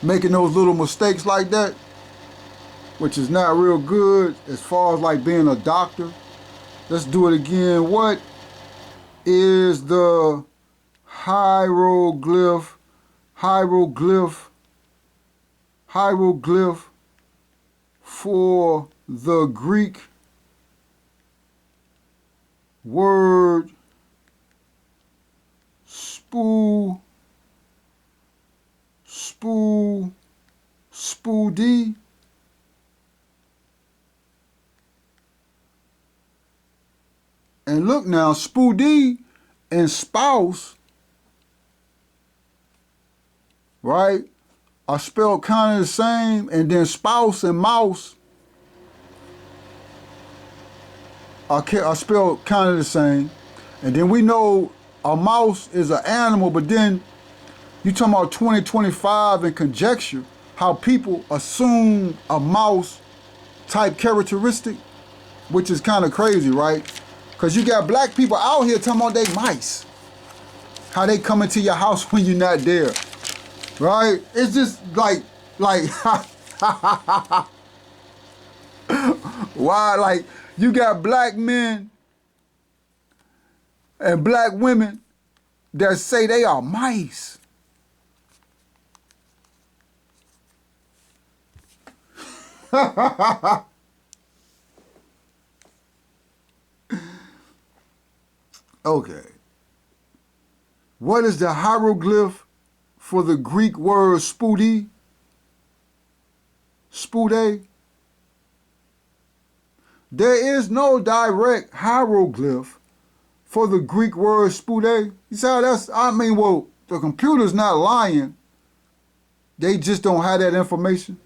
making those little mistakes like that, which is not real good as far as like being a doctor. Let's do it again. What is the hieroglyph for the Greek word spool, spoody. And look now, spoody and spouse, right, are spelled kind of the same, and then spouse and mouse are spelled kind of the same. And then we know a mouse is an animal, but then you talking about 2025 and conjecture, how people assume a mouse type characteristic, which is kind of crazy, right? Because you got black people out here talking about they mice. How they come into your house when you're not there, right? It's just like, why, like, you got black men and black women that say they are mice. Okay. What is the hieroglyph for the Greek word spoody? Spude? There is no direct hieroglyph for the Greek word spude. You see how that's, I mean, well, the computer's not lying. They just don't have that information.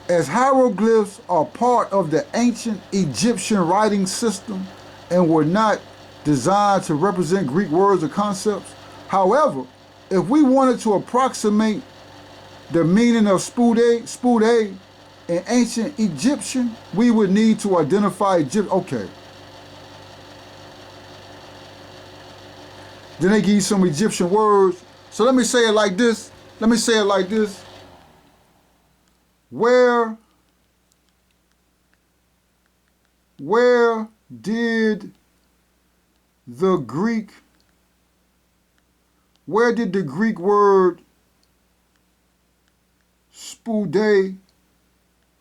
As hieroglyphs are part of the ancient Egyptian writing system and were not designed to represent Greek words or concepts. However, if we wanted to approximate the meaning of spude in ancient Egyptian, we would need to identify Egypt. Okay. Then they give you some Egyptian words. So let me say it like this. Where did the Greek word spude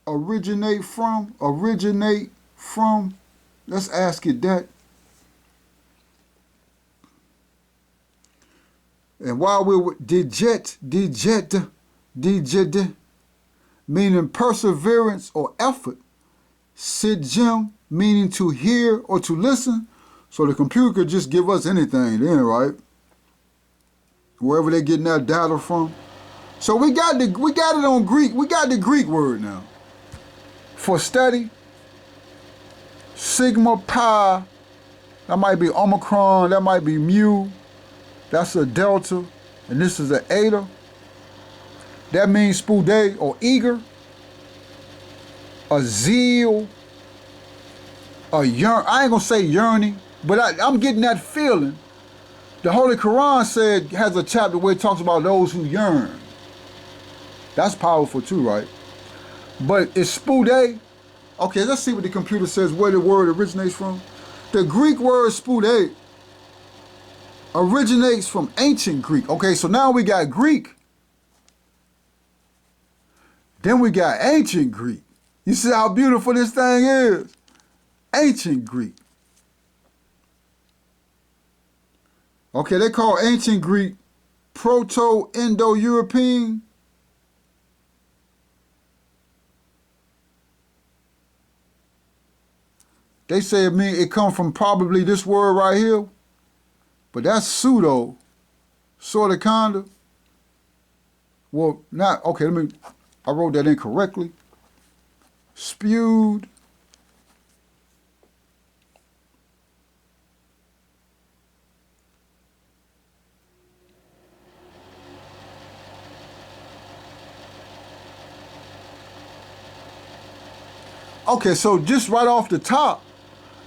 originate from? Let's ask it that. And while we were digest, meaning perseverance or effort, sidjem, meaning to hear or to listen. So the computer could just give us anything then, right? Wherever they're getting that data from. So we got it on Greek. We got the Greek word now. For study, sigma pi, that might be omicron, that might be mu, that's a delta, and this is an eta. That means spude or eager, a zeal, a yearn. I ain't gonna say yearning, but I'm getting that feeling. The Holy Quran has a chapter where it talks about those who yearn. That's powerful too, right? But it's spude. Okay, let's see what the computer says, where the word originates from. The Greek word spude originates from ancient Greek. Okay, so now we got Greek. Then we got ancient Greek. You see how beautiful this thing is? Ancient Greek. Okay, they call ancient Greek Proto-Indo-European. They say it comes from probably this word right here. But that's pseudo, sort of, kind of. Well, not, okay, I wrote that incorrectly. Spewed. Okay, so just right off the top,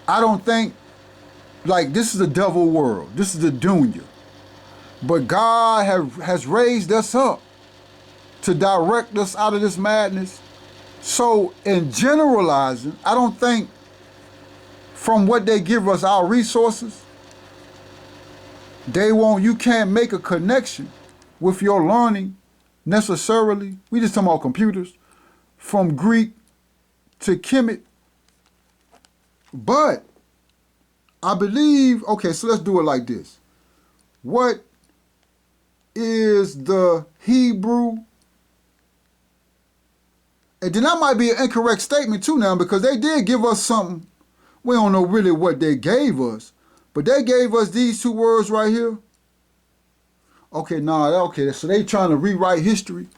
I don't think, like, this is a devil world. This is the dunya. But God has raised us up to direct us out of this madness. So in generalizing, I don't think from what they give us, our resources, you can't make a connection with your learning necessarily. We just talking about computers, from Greek to Kemet But I believe, okay, so let's do it like this. What is the Hebrew? And then that might be an incorrect statement too now, because they did give us something. We don't know really what they gave us, but they gave us these two words right here. Okay, okay, so they trying to rewrite history.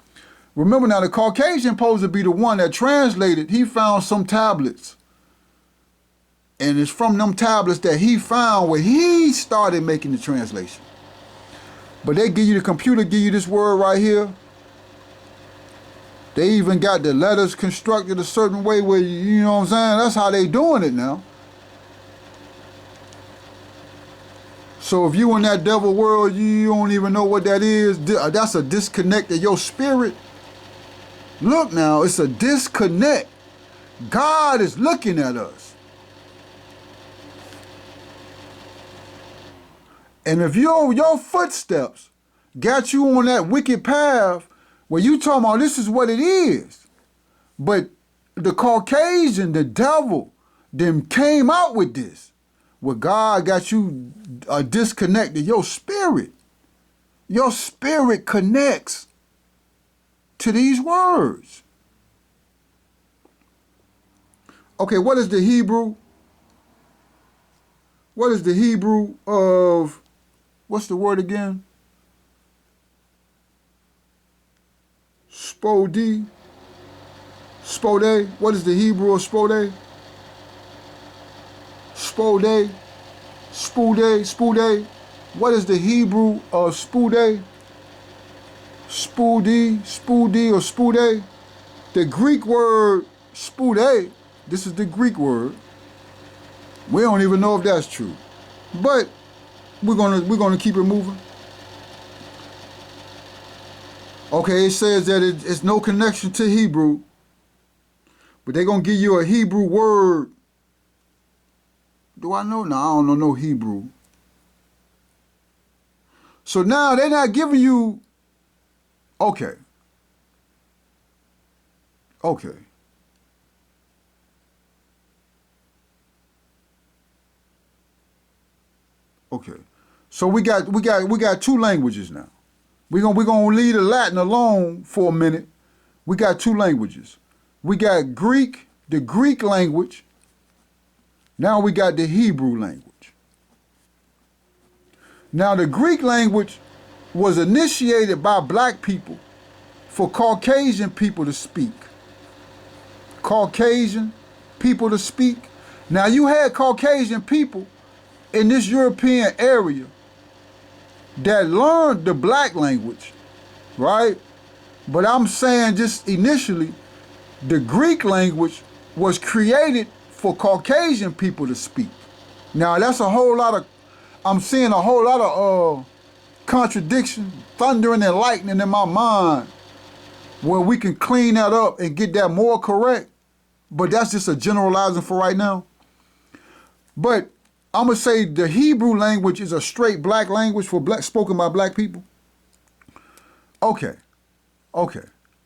Remember now, the Caucasian supposed to be the one that translated. He found some tablets. And it's from them tablets that he found where he started making the translation. But they give you, the computer give you this word right here. They even got the letters constructed a certain way where, you know what I'm saying? That's how they doing it now. So if you in that devil world, you don't even know what that is. That's a disconnect of your spirit. Look now, it's a disconnect. God is looking at us. And if your footsteps got you on that wicked path where you talking about this is what it is, but the Caucasian, the devil, them came out with this, where God got you disconnected, your spirit connects to these words. Okay, what is the Hebrew? What is the Hebrew of, what's the word again? Spode. What is the Hebrew of spode? Spode. What is the Hebrew of spude? Spudi or spude? The Greek word spude, this is the Greek word. We don't even know if that's true. But we're gonna keep it moving. Okay, it says that it's no connection to Hebrew, but they're gonna give you a Hebrew word. Do I know? No, I don't know no Hebrew. So now they're not giving you, okay. Okay. So we got two languages now. We're gonna leave the Latin alone for a minute. We got two languages. We got Greek, the Greek language. Now we got the Hebrew language. Now the Greek language was initiated by black people for Caucasian people to speak. Caucasian people to speak. Now you had Caucasian people in this European area that learned the black language, right? But I'm saying just initially, the Greek language was created for Caucasian people to speak. Now that's a whole lot of, I'm seeing a whole lot of contradiction, thundering and lightning in my mind, where we can clean that up and get that more correct. But that's just a generalizing for right now. But I'm gonna say the Hebrew language is a straight black language for spoken by black people. Okay.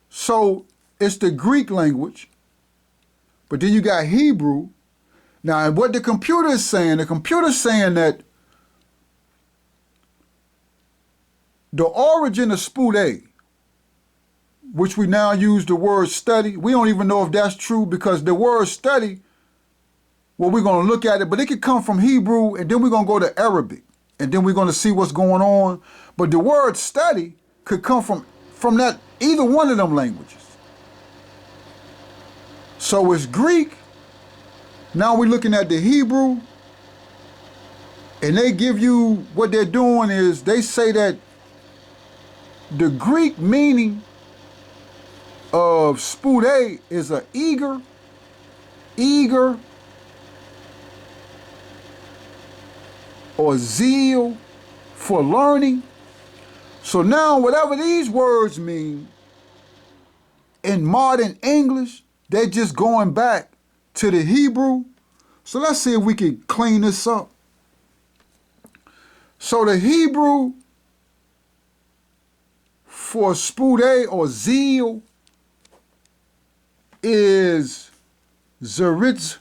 So it's the Greek language, but then you got Hebrew. Now, what the computer is saying that the origin of spude, which we now use the word study, we don't even know if that's true, because the word study, well, we're going to look at it, but it could come from Hebrew, and then we're going to go to Arabic, and then we're going to see what's going on. But the word study could come from that, either one of them languages. So it's Greek. Now we're looking at the Hebrew, and they give you, what they're doing is they say that the Greek meaning of spude is a eager, or zeal for learning. So now whatever these words mean in modern English, they're just going back to the Hebrew. So let's see if we can clean this up. So the Hebrew for spude or zeal is zeritz.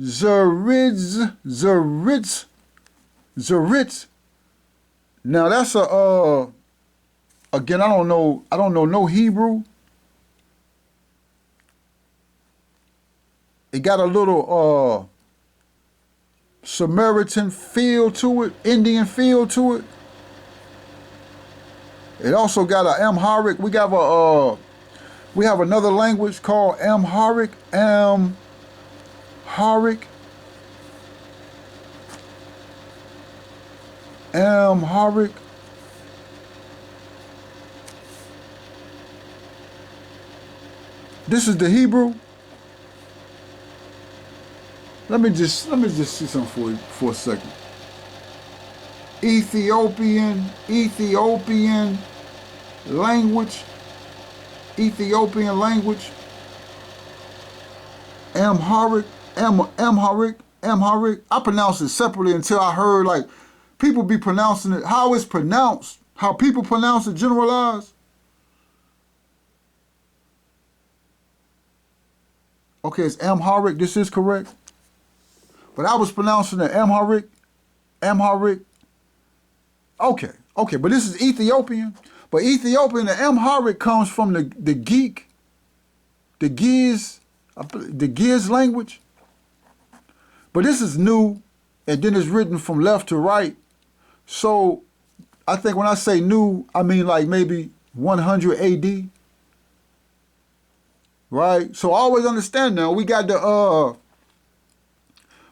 Zeritz. Now that's again, I don't know no Hebrew. It got a little Samaritan feel to it, Indian feel to it. It also got an Amharic. We have another language called Amharic. Amharic. This is the Hebrew. Let me just see something for a second. Ethiopian language. Amharic. I pronounced it separately until I heard like people be pronouncing it how it's pronounced, how people pronounce it generalized. Okay, it's Amharic. This is correct. But I was pronouncing it Amharic. Okay, but this is Ethiopian. But Ethiopian, the Amharic comes from the Giz language. But this is new, and then it's written from left to right. So I think when I say new, I mean like maybe 100 AD. Right? So always understand now, we got the,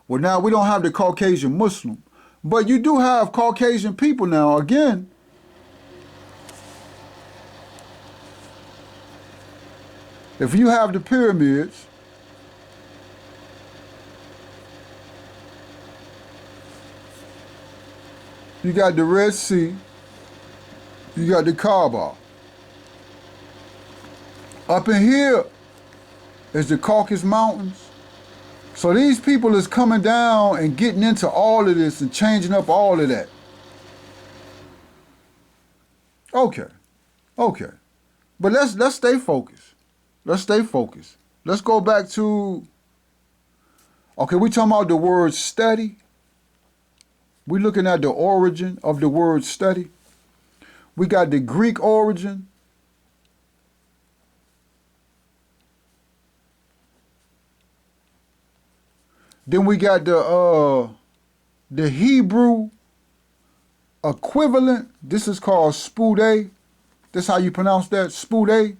well now we don't have the Caucasian Muslim, but you do have Caucasian people now, again. If you have the pyramids, you got the Red Sea, you got the Kaaba. Up in here is the Caucasus Mountains. So these people is coming down and getting into all of this and changing up all of that. Okay. But let's stay focused. Let's go back to, okay, we talking about the word study. We're looking at the origin of the word study. We got the Greek origin. Then we got the Hebrew equivalent. This is called spude. That's how you pronounce that, spude.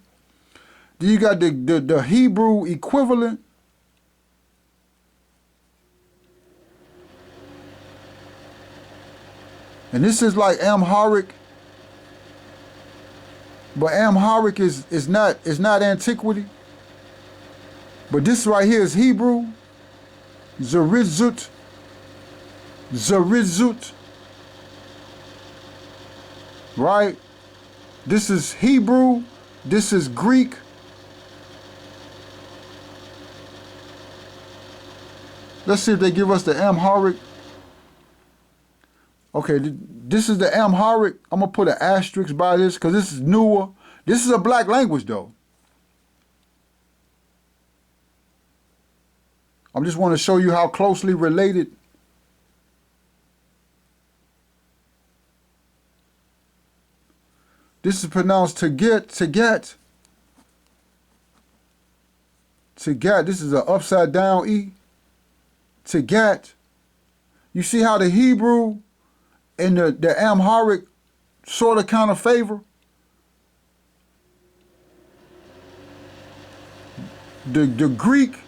Then you got the Hebrew equivalent. And this is like Amharic. But Amharic is not antiquity. But this right here is Hebrew. Zerizut. Right? This is Hebrew. This is Greek. Let's see if they give us the Amharic. Okay, this is the Amharic. I'm going to put an asterisk by this because this is newer. This is a black language, though. I just want to show you how closely related. This is pronounced to get. This is an upside down E. To get. You see how the Hebrew and the Amharic sort of kind of favor? The Greek.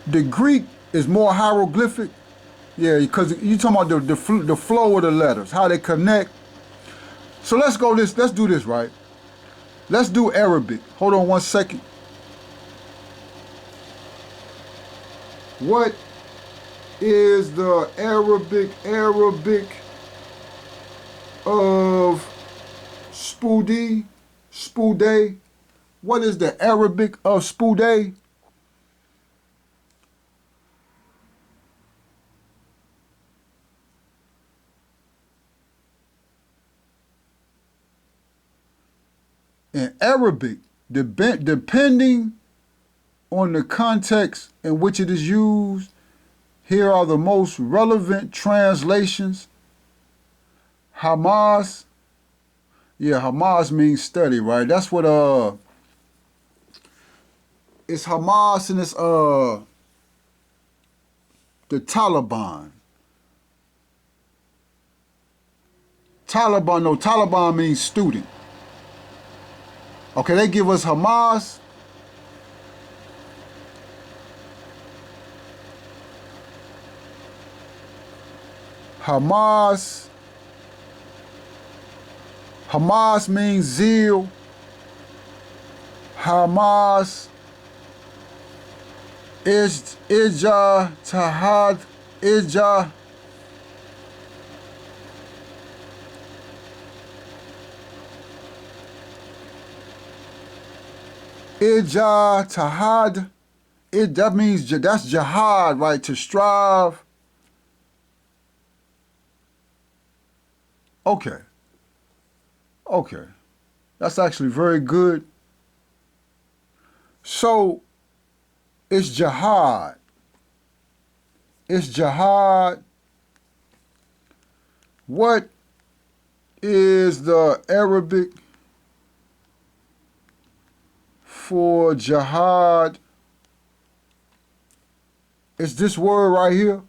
The Greek is more hieroglyphic. Yeah, because you're talking about the flow of the letters, how they connect. So let's do this, right? Let's do Arabic. Hold on one second. What is the Arabic of Spude? What is the Arabic of Spude? In Arabic, depending on the context in which it is used, here are the most relevant translations. Hamas. Yeah, Hamas means study, right? That's what it's Hamas and it's the Taliban. Taliban means student. Okay, they give us Hamas. Hamas means zeal. Hamas is tahad, tahad. That means that's jihad, right? To strive. Okay. Okay. That's actually very good. So it's jihad. It's jihad. What is the Arabic for jihad? It's this word right here.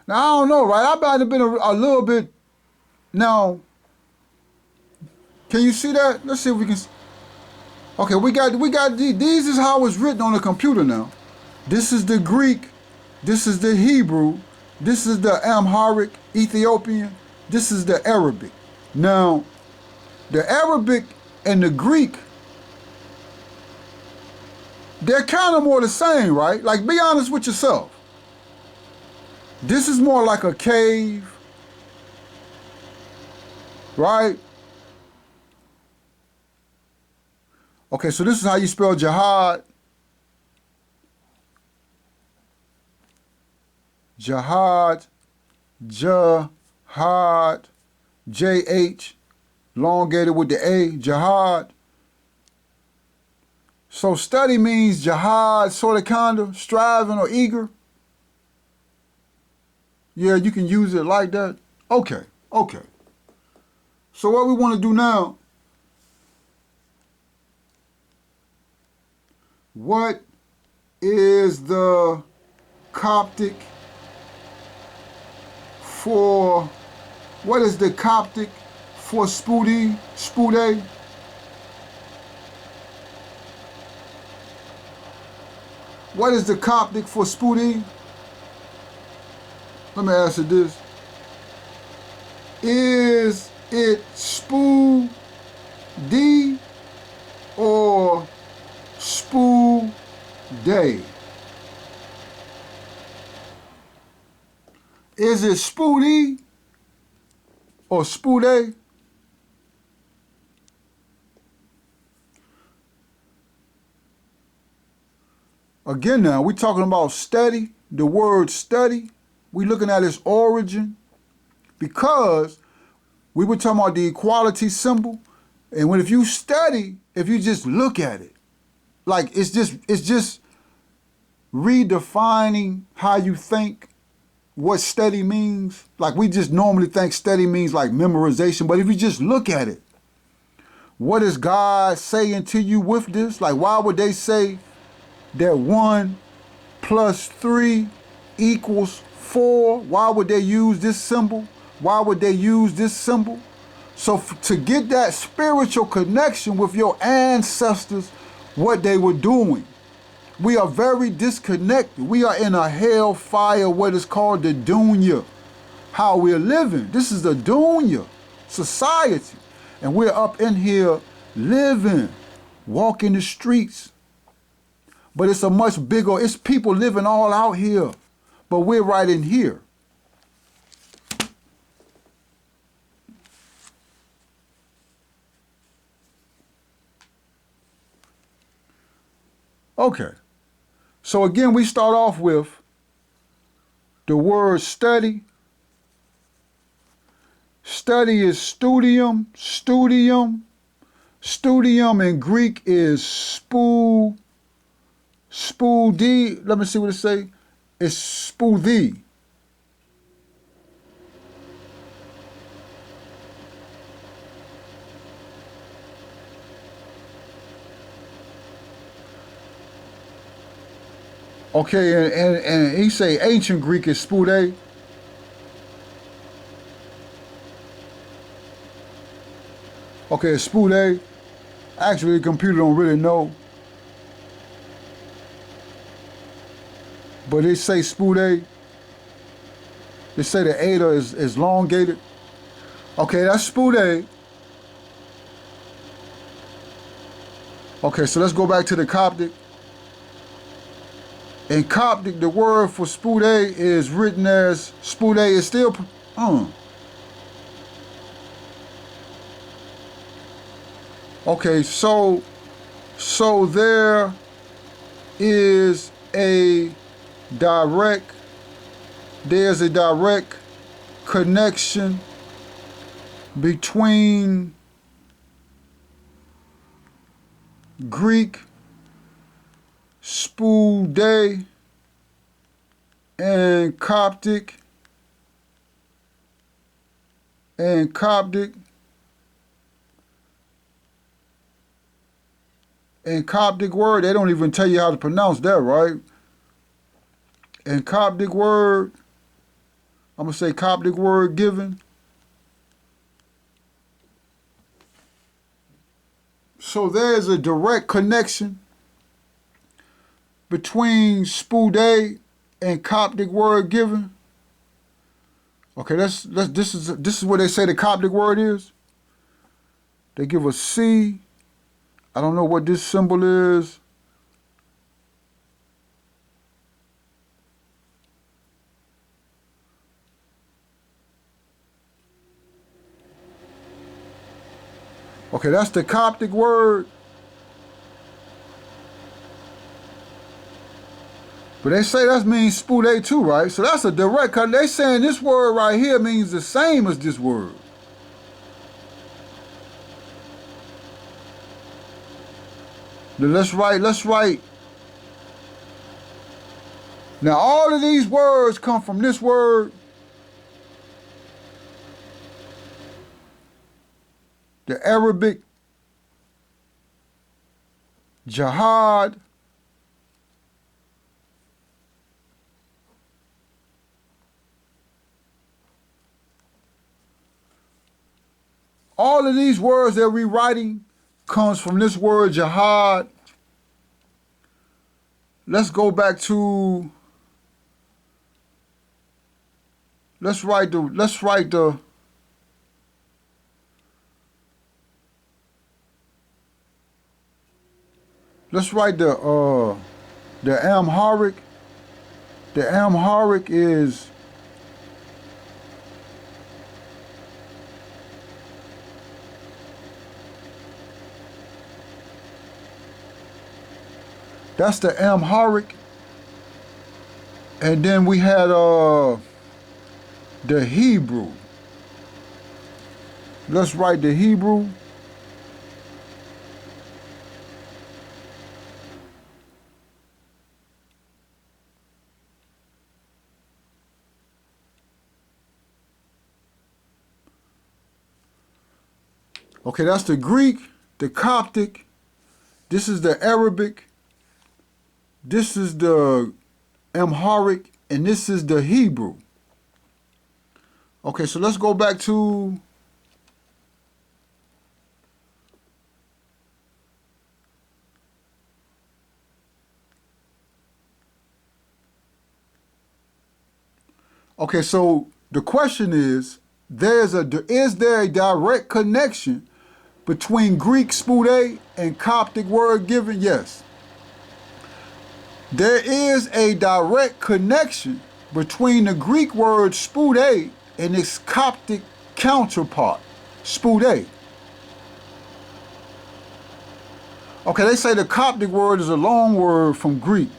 Now, I don't know, right? I might have been a little bit. Now, can you see that? Let's see if we can. Okay, we got these is how it's written on the computer now. This is the Greek. This is the Hebrew. This is the Amharic, Ethiopian. This is the Arabic. Now, the Arabic and the Greek, they're kind of more the same, right? Like, be honest with yourself. This is more like a cave, right? Okay, so this is how you spell jihad. Jihad, jihad, J-H, elongated with the A, jihad. So study means jihad, sort of, kind of, striving or eager. Yeah, you can use it like that. Okay, okay. So what we want to do now, what is the Coptic for, what is the Coptic for Spude? What is the Coptic for Spude? Let me ask you this. Is it Spoo D or Spoo Day? Is it Spoody or Spooday? Again now, we're talking about study, the word study. We're looking at its origin because we were talking about the equality symbol. And if you study, if you just look at it, like it's just redefining how you think what study means. Like we just normally think study means like memorization, but if you just look at it, what is God saying to you with this? Like why would they say that 1 + 3 = 4? Why would they use this symbol? Why would they use this symbol? So to get that spiritual connection with your ancestors, what they were doing. We are very disconnected. We are in a hellfire, what is called the dunya. How we're living. This is the dunya society. And we're up in here living, walking the streets. But it's a much bigger, it's people living all out here. But we're right in here. Okay. So again, we start off with the word study. Study is studium. Studium in Greek is spou D. Let me see what it say. It's spouthi. Okay, and he say ancient Greek is spoude. Okay, it's spoude. Actually, the computer don't really know, but they say spoude. They say the eta is elongated. Okay, that's spoude. Okay, so let's go back to the Coptic. In Coptic, the word for spoude is written as spoude is still. Okay, so there is a direct. There's a direct connection between Greek spoude and Coptic word. They don't even tell you how to pronounce that, right? And Coptic word, I'm gonna say Coptic word given. So there's a direct connection between spoude and Coptic word given. Okay, this is what they say the Coptic word is. They give a C. I don't know what this symbol is. Okay, that's the Coptic word. But they say that means spoude too, right? So that's a direct cut. They saying this word right here means the same as this word. Now let's write. Now all of these words come from this word. The Arabic jihad, all of these words they're rewriting comes from this word jihad. Let's go back to let's write the Amharic. The Amharic is that's the Amharic. And then we had the Hebrew. Let's write the Hebrew. Okay, that's the Greek, the Coptic. This is the Arabic. This is the Amharic, and this is the Hebrew. Okay, so let's go back to okay, so the question is is there a direct connection between Greek spoude and Coptic word given? Yes. There is a direct connection between the Greek word spoude and its Coptic counterpart, spoude. Okay, they say the Coptic word is a long word from Greek.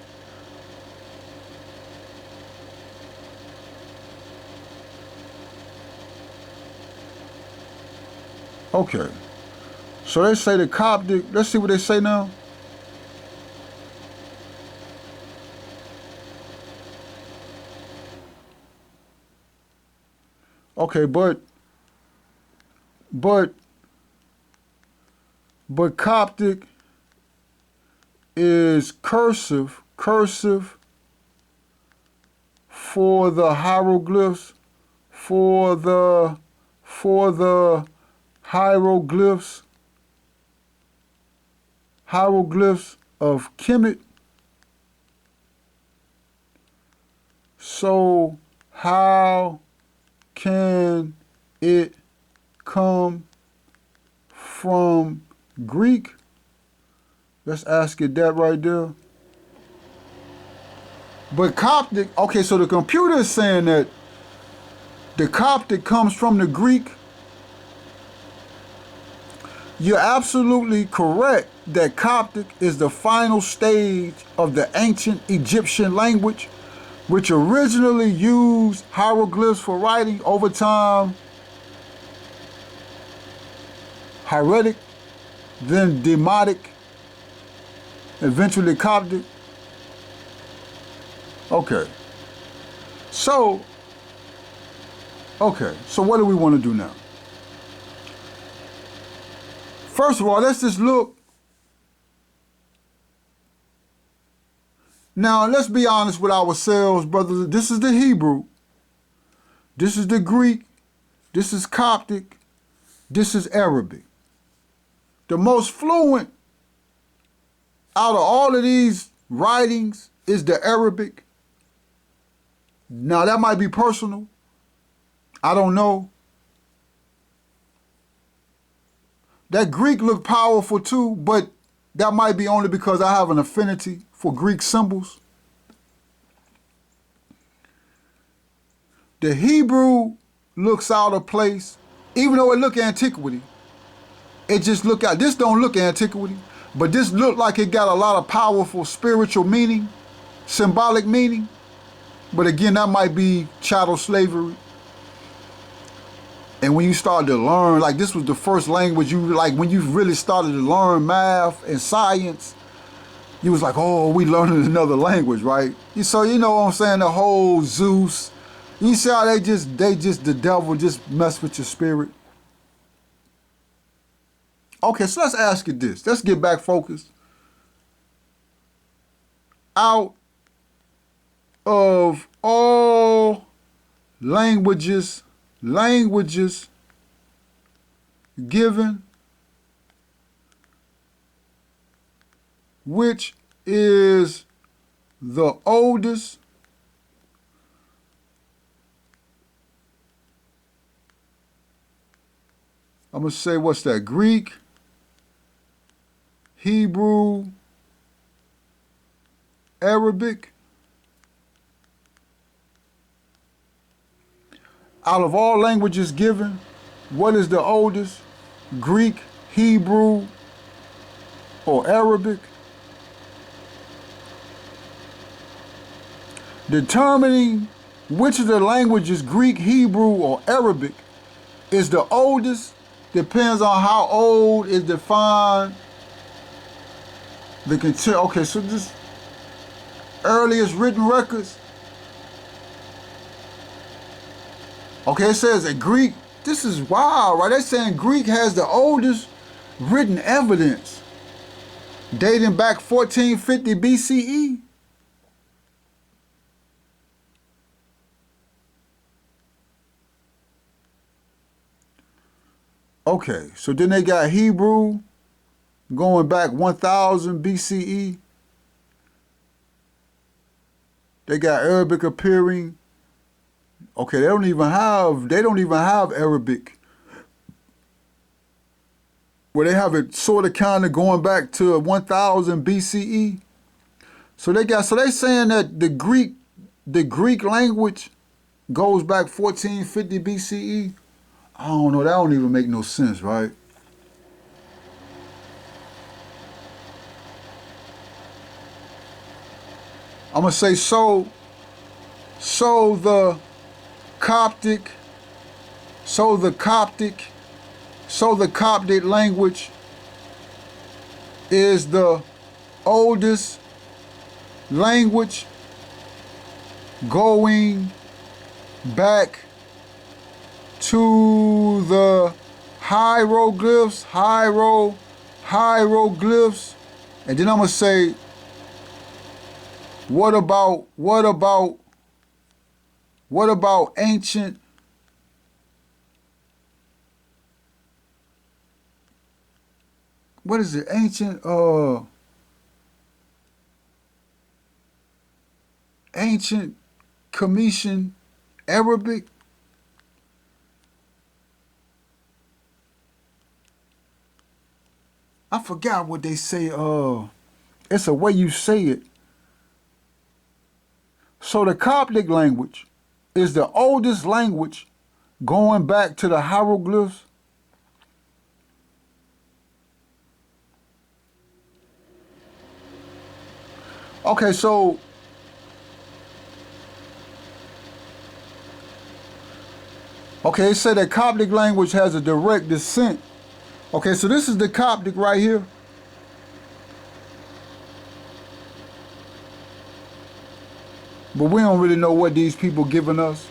Okay. So they say the Coptic, let's see what they say now. Okay, but Coptic is cursive for the hieroglyphs, for the hieroglyphs of Kemet. So how can it come from Greek? Let's ask it that right there. But Coptic, okay, so the computer is saying that the Coptic comes from the Greek. You're absolutely correct that Coptic is the final stage of the ancient Egyptian language, which originally used hieroglyphs for writing. Over time, hieratic, then demotic, eventually Coptic. Okay. So what do we want to do now? First of all, let's just look. Now, let's be honest with ourselves, brothers. This is the Hebrew. This is the Greek. This is Coptic. This is Arabic. The most fluent out of all of these writings is the Arabic. Now, that might be personal. I don't know. That Greek looked powerful too, but that might be only because I have an affinity for Greek symbols. The Hebrew looks out of place, even though it look antiquity. It just look out. This don't look antiquity, but this look like it got a lot of powerful spiritual meaning, symbolic meaning. But again, that might be chattel slavery. And when you start to learn, like this was the first language you, like when you really started to learn math and science, you was like, oh, we learning another language, right? So you know what I'm saying, the whole Zeus, you see how they just, the devil just mess with your spirit. Okay, so let's ask you this. Let's get back focused. Out of all languages given, which is the oldest? I'm going to say, what's that? Greek, Hebrew, Arabic. Out of all languages given, what is the oldest? Greek, Hebrew, or Arabic? Determining which of the languages, Greek, Hebrew, or Arabic, is the oldest depends on how old is defined. Okay, so this earliest written records. Okay, it says that Greek, this is wild, right? They're saying Greek has the oldest written evidence dating back 1450 BCE. Okay, so then they got Hebrew going back 1000 BCE. They got Arabic appearing. Okay, they don't even have Arabic. Where they have it sort of kind of going back to 1000 BCE. So they saying that the Greek language goes back 1450 BCE. I don't know, that don't even make no sense, right? I'm gonna say so the Coptic language is the oldest language going back to the hieroglyphs, and then I'm gonna say, what about ancient? What is it? Ancient Commission Arabic. I forgot what they say. It's a way you say it. So the Coptic language is the oldest language going back to the hieroglyphs. Okay, so it said that Coptic language has a direct descent. Okay, so this is the Coptic right here. But we don't really know what these people giving us.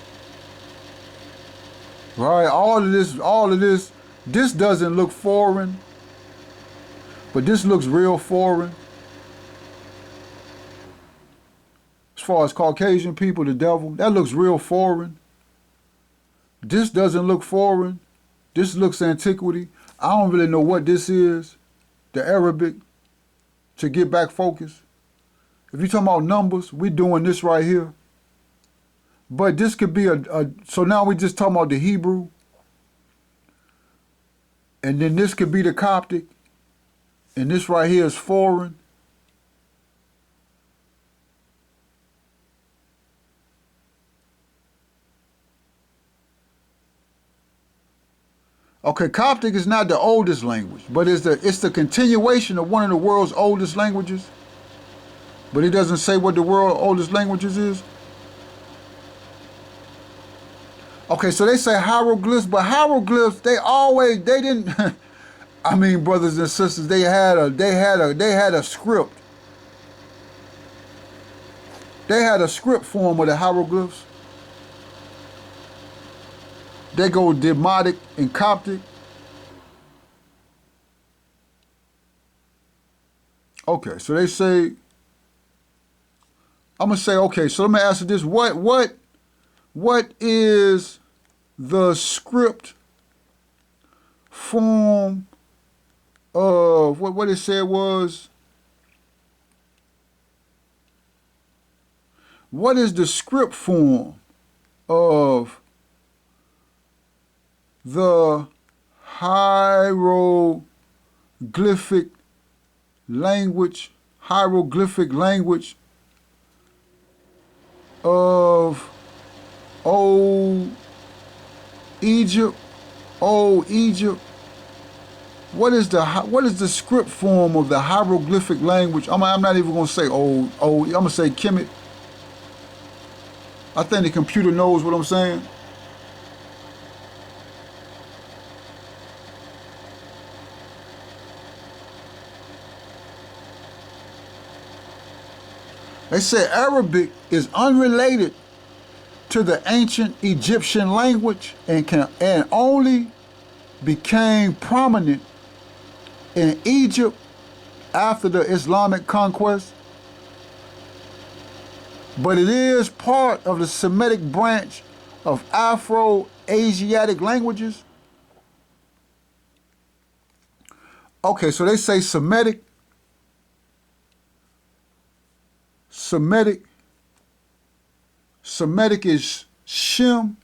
Right? All of this, this doesn't look foreign. But this looks real foreign. As far as Caucasian people, the devil, that looks real foreign. This doesn't look foreign. This looks antiquity. I don't really know what this is. The Arabic, to get back focused. If you're talking about numbers, we're doing this right here. But this could be so now we're just talking about the Hebrew. And then this could be the Coptic. And this right here is foreign. Okay, Coptic is not the oldest language, but it's the continuation of one of the world's oldest languages. But it doesn't say what the world's oldest languages is. Okay, so they say hieroglyphs, but hieroglyphs, they didn't I mean, brothers and sisters, they had a script. They had a script form of the hieroglyphs. They go Demotic and Coptic. Okay, so they say, I'm gonna say, okay, so let me ask you this: what is the script form of what it said was? What is the script form of the hieroglyphic language of Old Egypt? What is the script form of the hieroglyphic language? I'm not even gonna say old. I'm gonna say Kemet. I think the computer knows what I'm saying. They say Arabic is unrelated to the ancient Egyptian language and only became prominent in Egypt after the Islamic conquest. But it is part of the Semitic branch of Afro-Asiatic languages. Okay, so they say Semitic is Shem.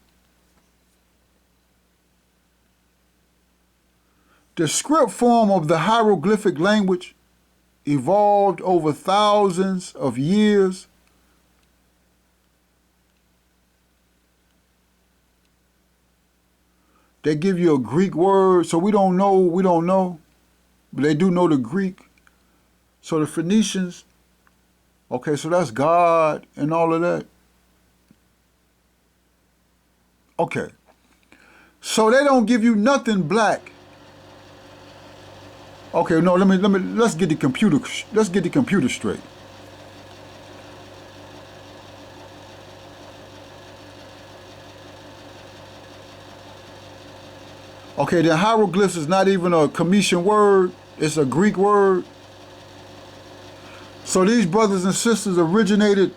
The script form of the hieroglyphic language evolved over thousands of years. They give you a Greek word, so we don't know, but they do know the Greek. So the Phoenicians, okay, so that's God and all of that. Okay. So they don't give you nothing black. Okay, no, let's get the computer straight. Okay, the hieroglyphs is not even a Commission word, it's a Greek word. So these brothers and sisters originated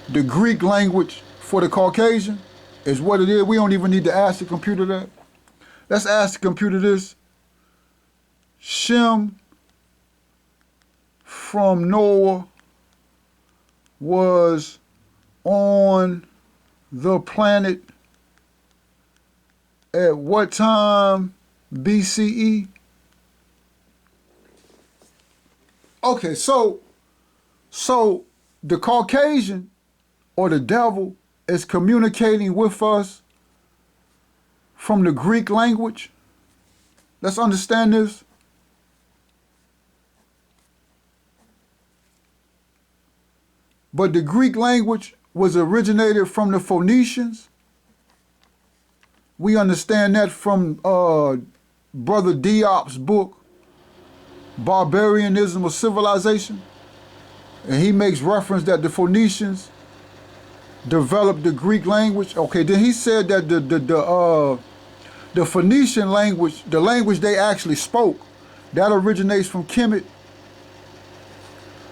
the Greek language for the Caucasian, is what it is. We don't even need to ask the computer that. Let's ask the computer this. Shem from Noah was on the planet at what time BCE? Okay, so the Caucasian or the devil is communicating with us from the Greek language. Let's understand this. But the Greek language was originated from the Phoenicians. We understand that from Brother Diop's book, Barbarianism of Civilization. And he makes reference that the Phoenicians developed the Greek language. Okay, then he said that the Phoenician language, the language they actually spoke, that originates from Kemet.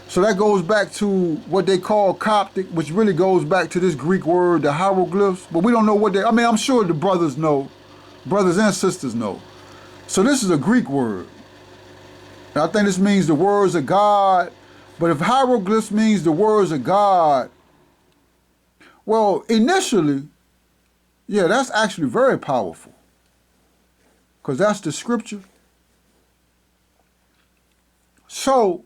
So that goes back to what they call Coptic, which really goes back to this Greek word, the hieroglyphs. But we don't know what they, I mean, I'm sure the brothers know, brothers and sisters know. So this is a Greek word. And I think this means the words of God. But if hieroglyphs means the words of God, well, initially, yeah, that's actually very powerful. Because that's the scripture. So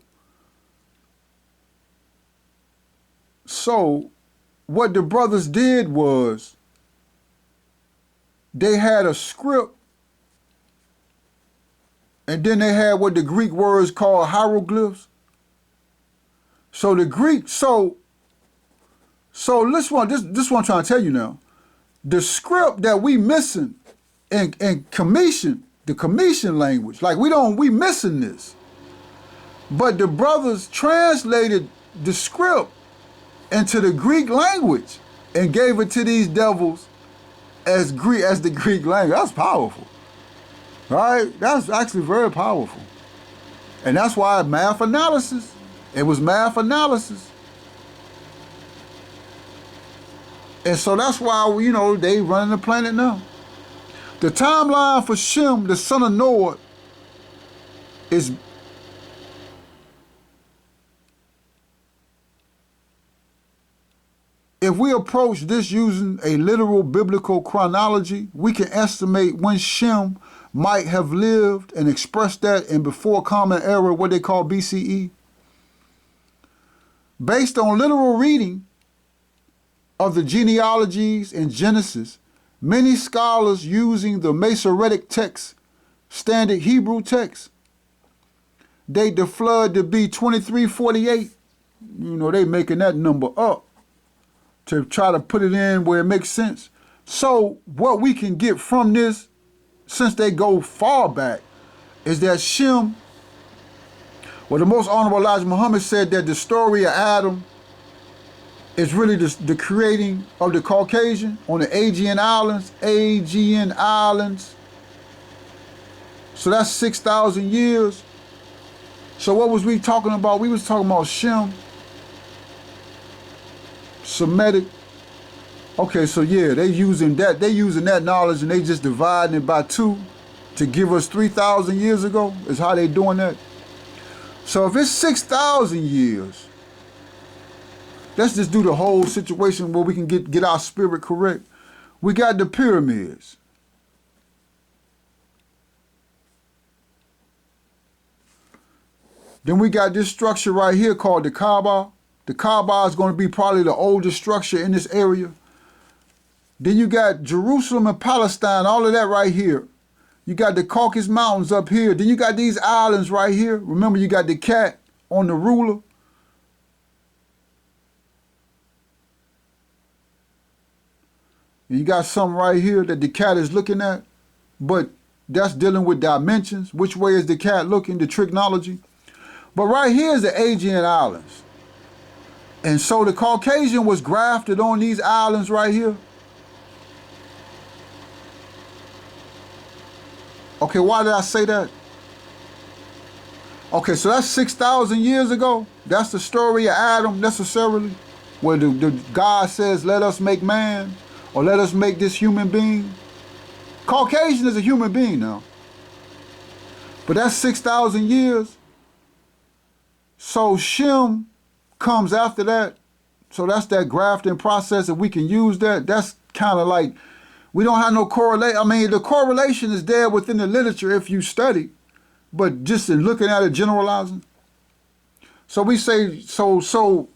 what the brothers did was they had a script, and then they had what the Greek words called hieroglyphs. So the Greek, so this one I'm trying to tell you now. The script that we missing in Commission, the Commission language, like we missing this. But the brothers translated the script into the Greek language and gave it to these devils as the Greek language. That's powerful. Right? That's actually very powerful. And that's why math analysis, it was math analysis. And so that's why, they running the planet now. The timeline for Shem, the son of Noah, is if we approach this using a literal biblical chronology, we can estimate when Shem might have lived and express that in before Common Era, what they call BCE. Based on literal reading of the genealogies in Genesis, many scholars using the Masoretic text, standard Hebrew text, date the flood to be 2348. They making that number up to try to put it in where it makes sense. So what we can get from this, since they go far back, is that Shem, the most honorable Elijah Muhammad said that the story of Adam is really the creating of the Caucasian on the Aegean Islands. So that's 6,000 years. So what was we talking about? We was talking about Shem, Semitic. Okay, so yeah, they using that knowledge and they just dividing it by 2 to give us 3,000 years ago is how they doing that. So if it's 6,000 years, let's just do the whole situation where we can get our spirit correct. We got the pyramids. Then we got this structure right here called the Kaaba. The Kaaba is going to be probably the oldest structure in this area. Then you got Jerusalem and Palestine, all of that right here. You got the Caucasus Mountains up here. Then you got these islands right here. Remember, you got the cat on the ruler. And you got something right here that the cat is looking at. But That's dealing with dimensions. Which way is the cat looking? The trigonometry. But right here is the Aegean Islands. And so the Caucasian was grafted on these islands right here. Okay, why did I say that? Okay, so that's 6,000 years ago. That's the story of Adam necessarily, where the God says, let us make man, or let us make this human being. Caucasian is a human being now. But that's 6,000 years. So Shem comes after that. So that's that grafting process. If we can use that, that's kind of like, we don't have no correlation. I mean, the correlation is there within the literature if you study. But just in looking at it, generalizing. So we say, so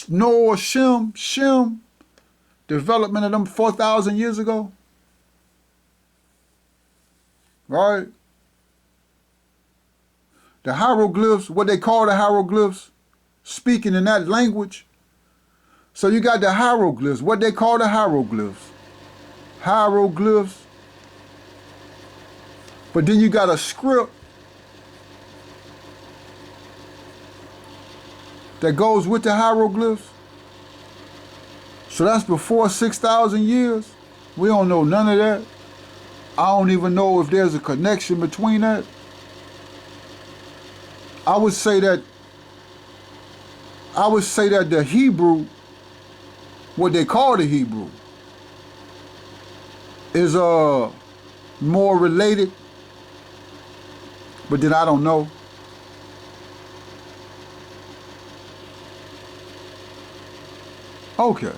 Noah, Shem, development of them 4,000 years ago. Right? The hieroglyphs, what they call the hieroglyphs, speaking in that language. So you got the hieroglyphs, what they call the hieroglyphs. Hieroglyphs. But then you got a script that goes with the hieroglyphs. So that's before 6,000 years. We don't know none of that. I don't even know if there's a connection between that. I would say that the Hebrew, what they call the Hebrew, is more related. But then I don't know. Okay.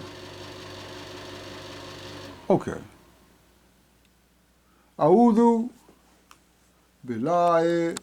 A'udhu billahi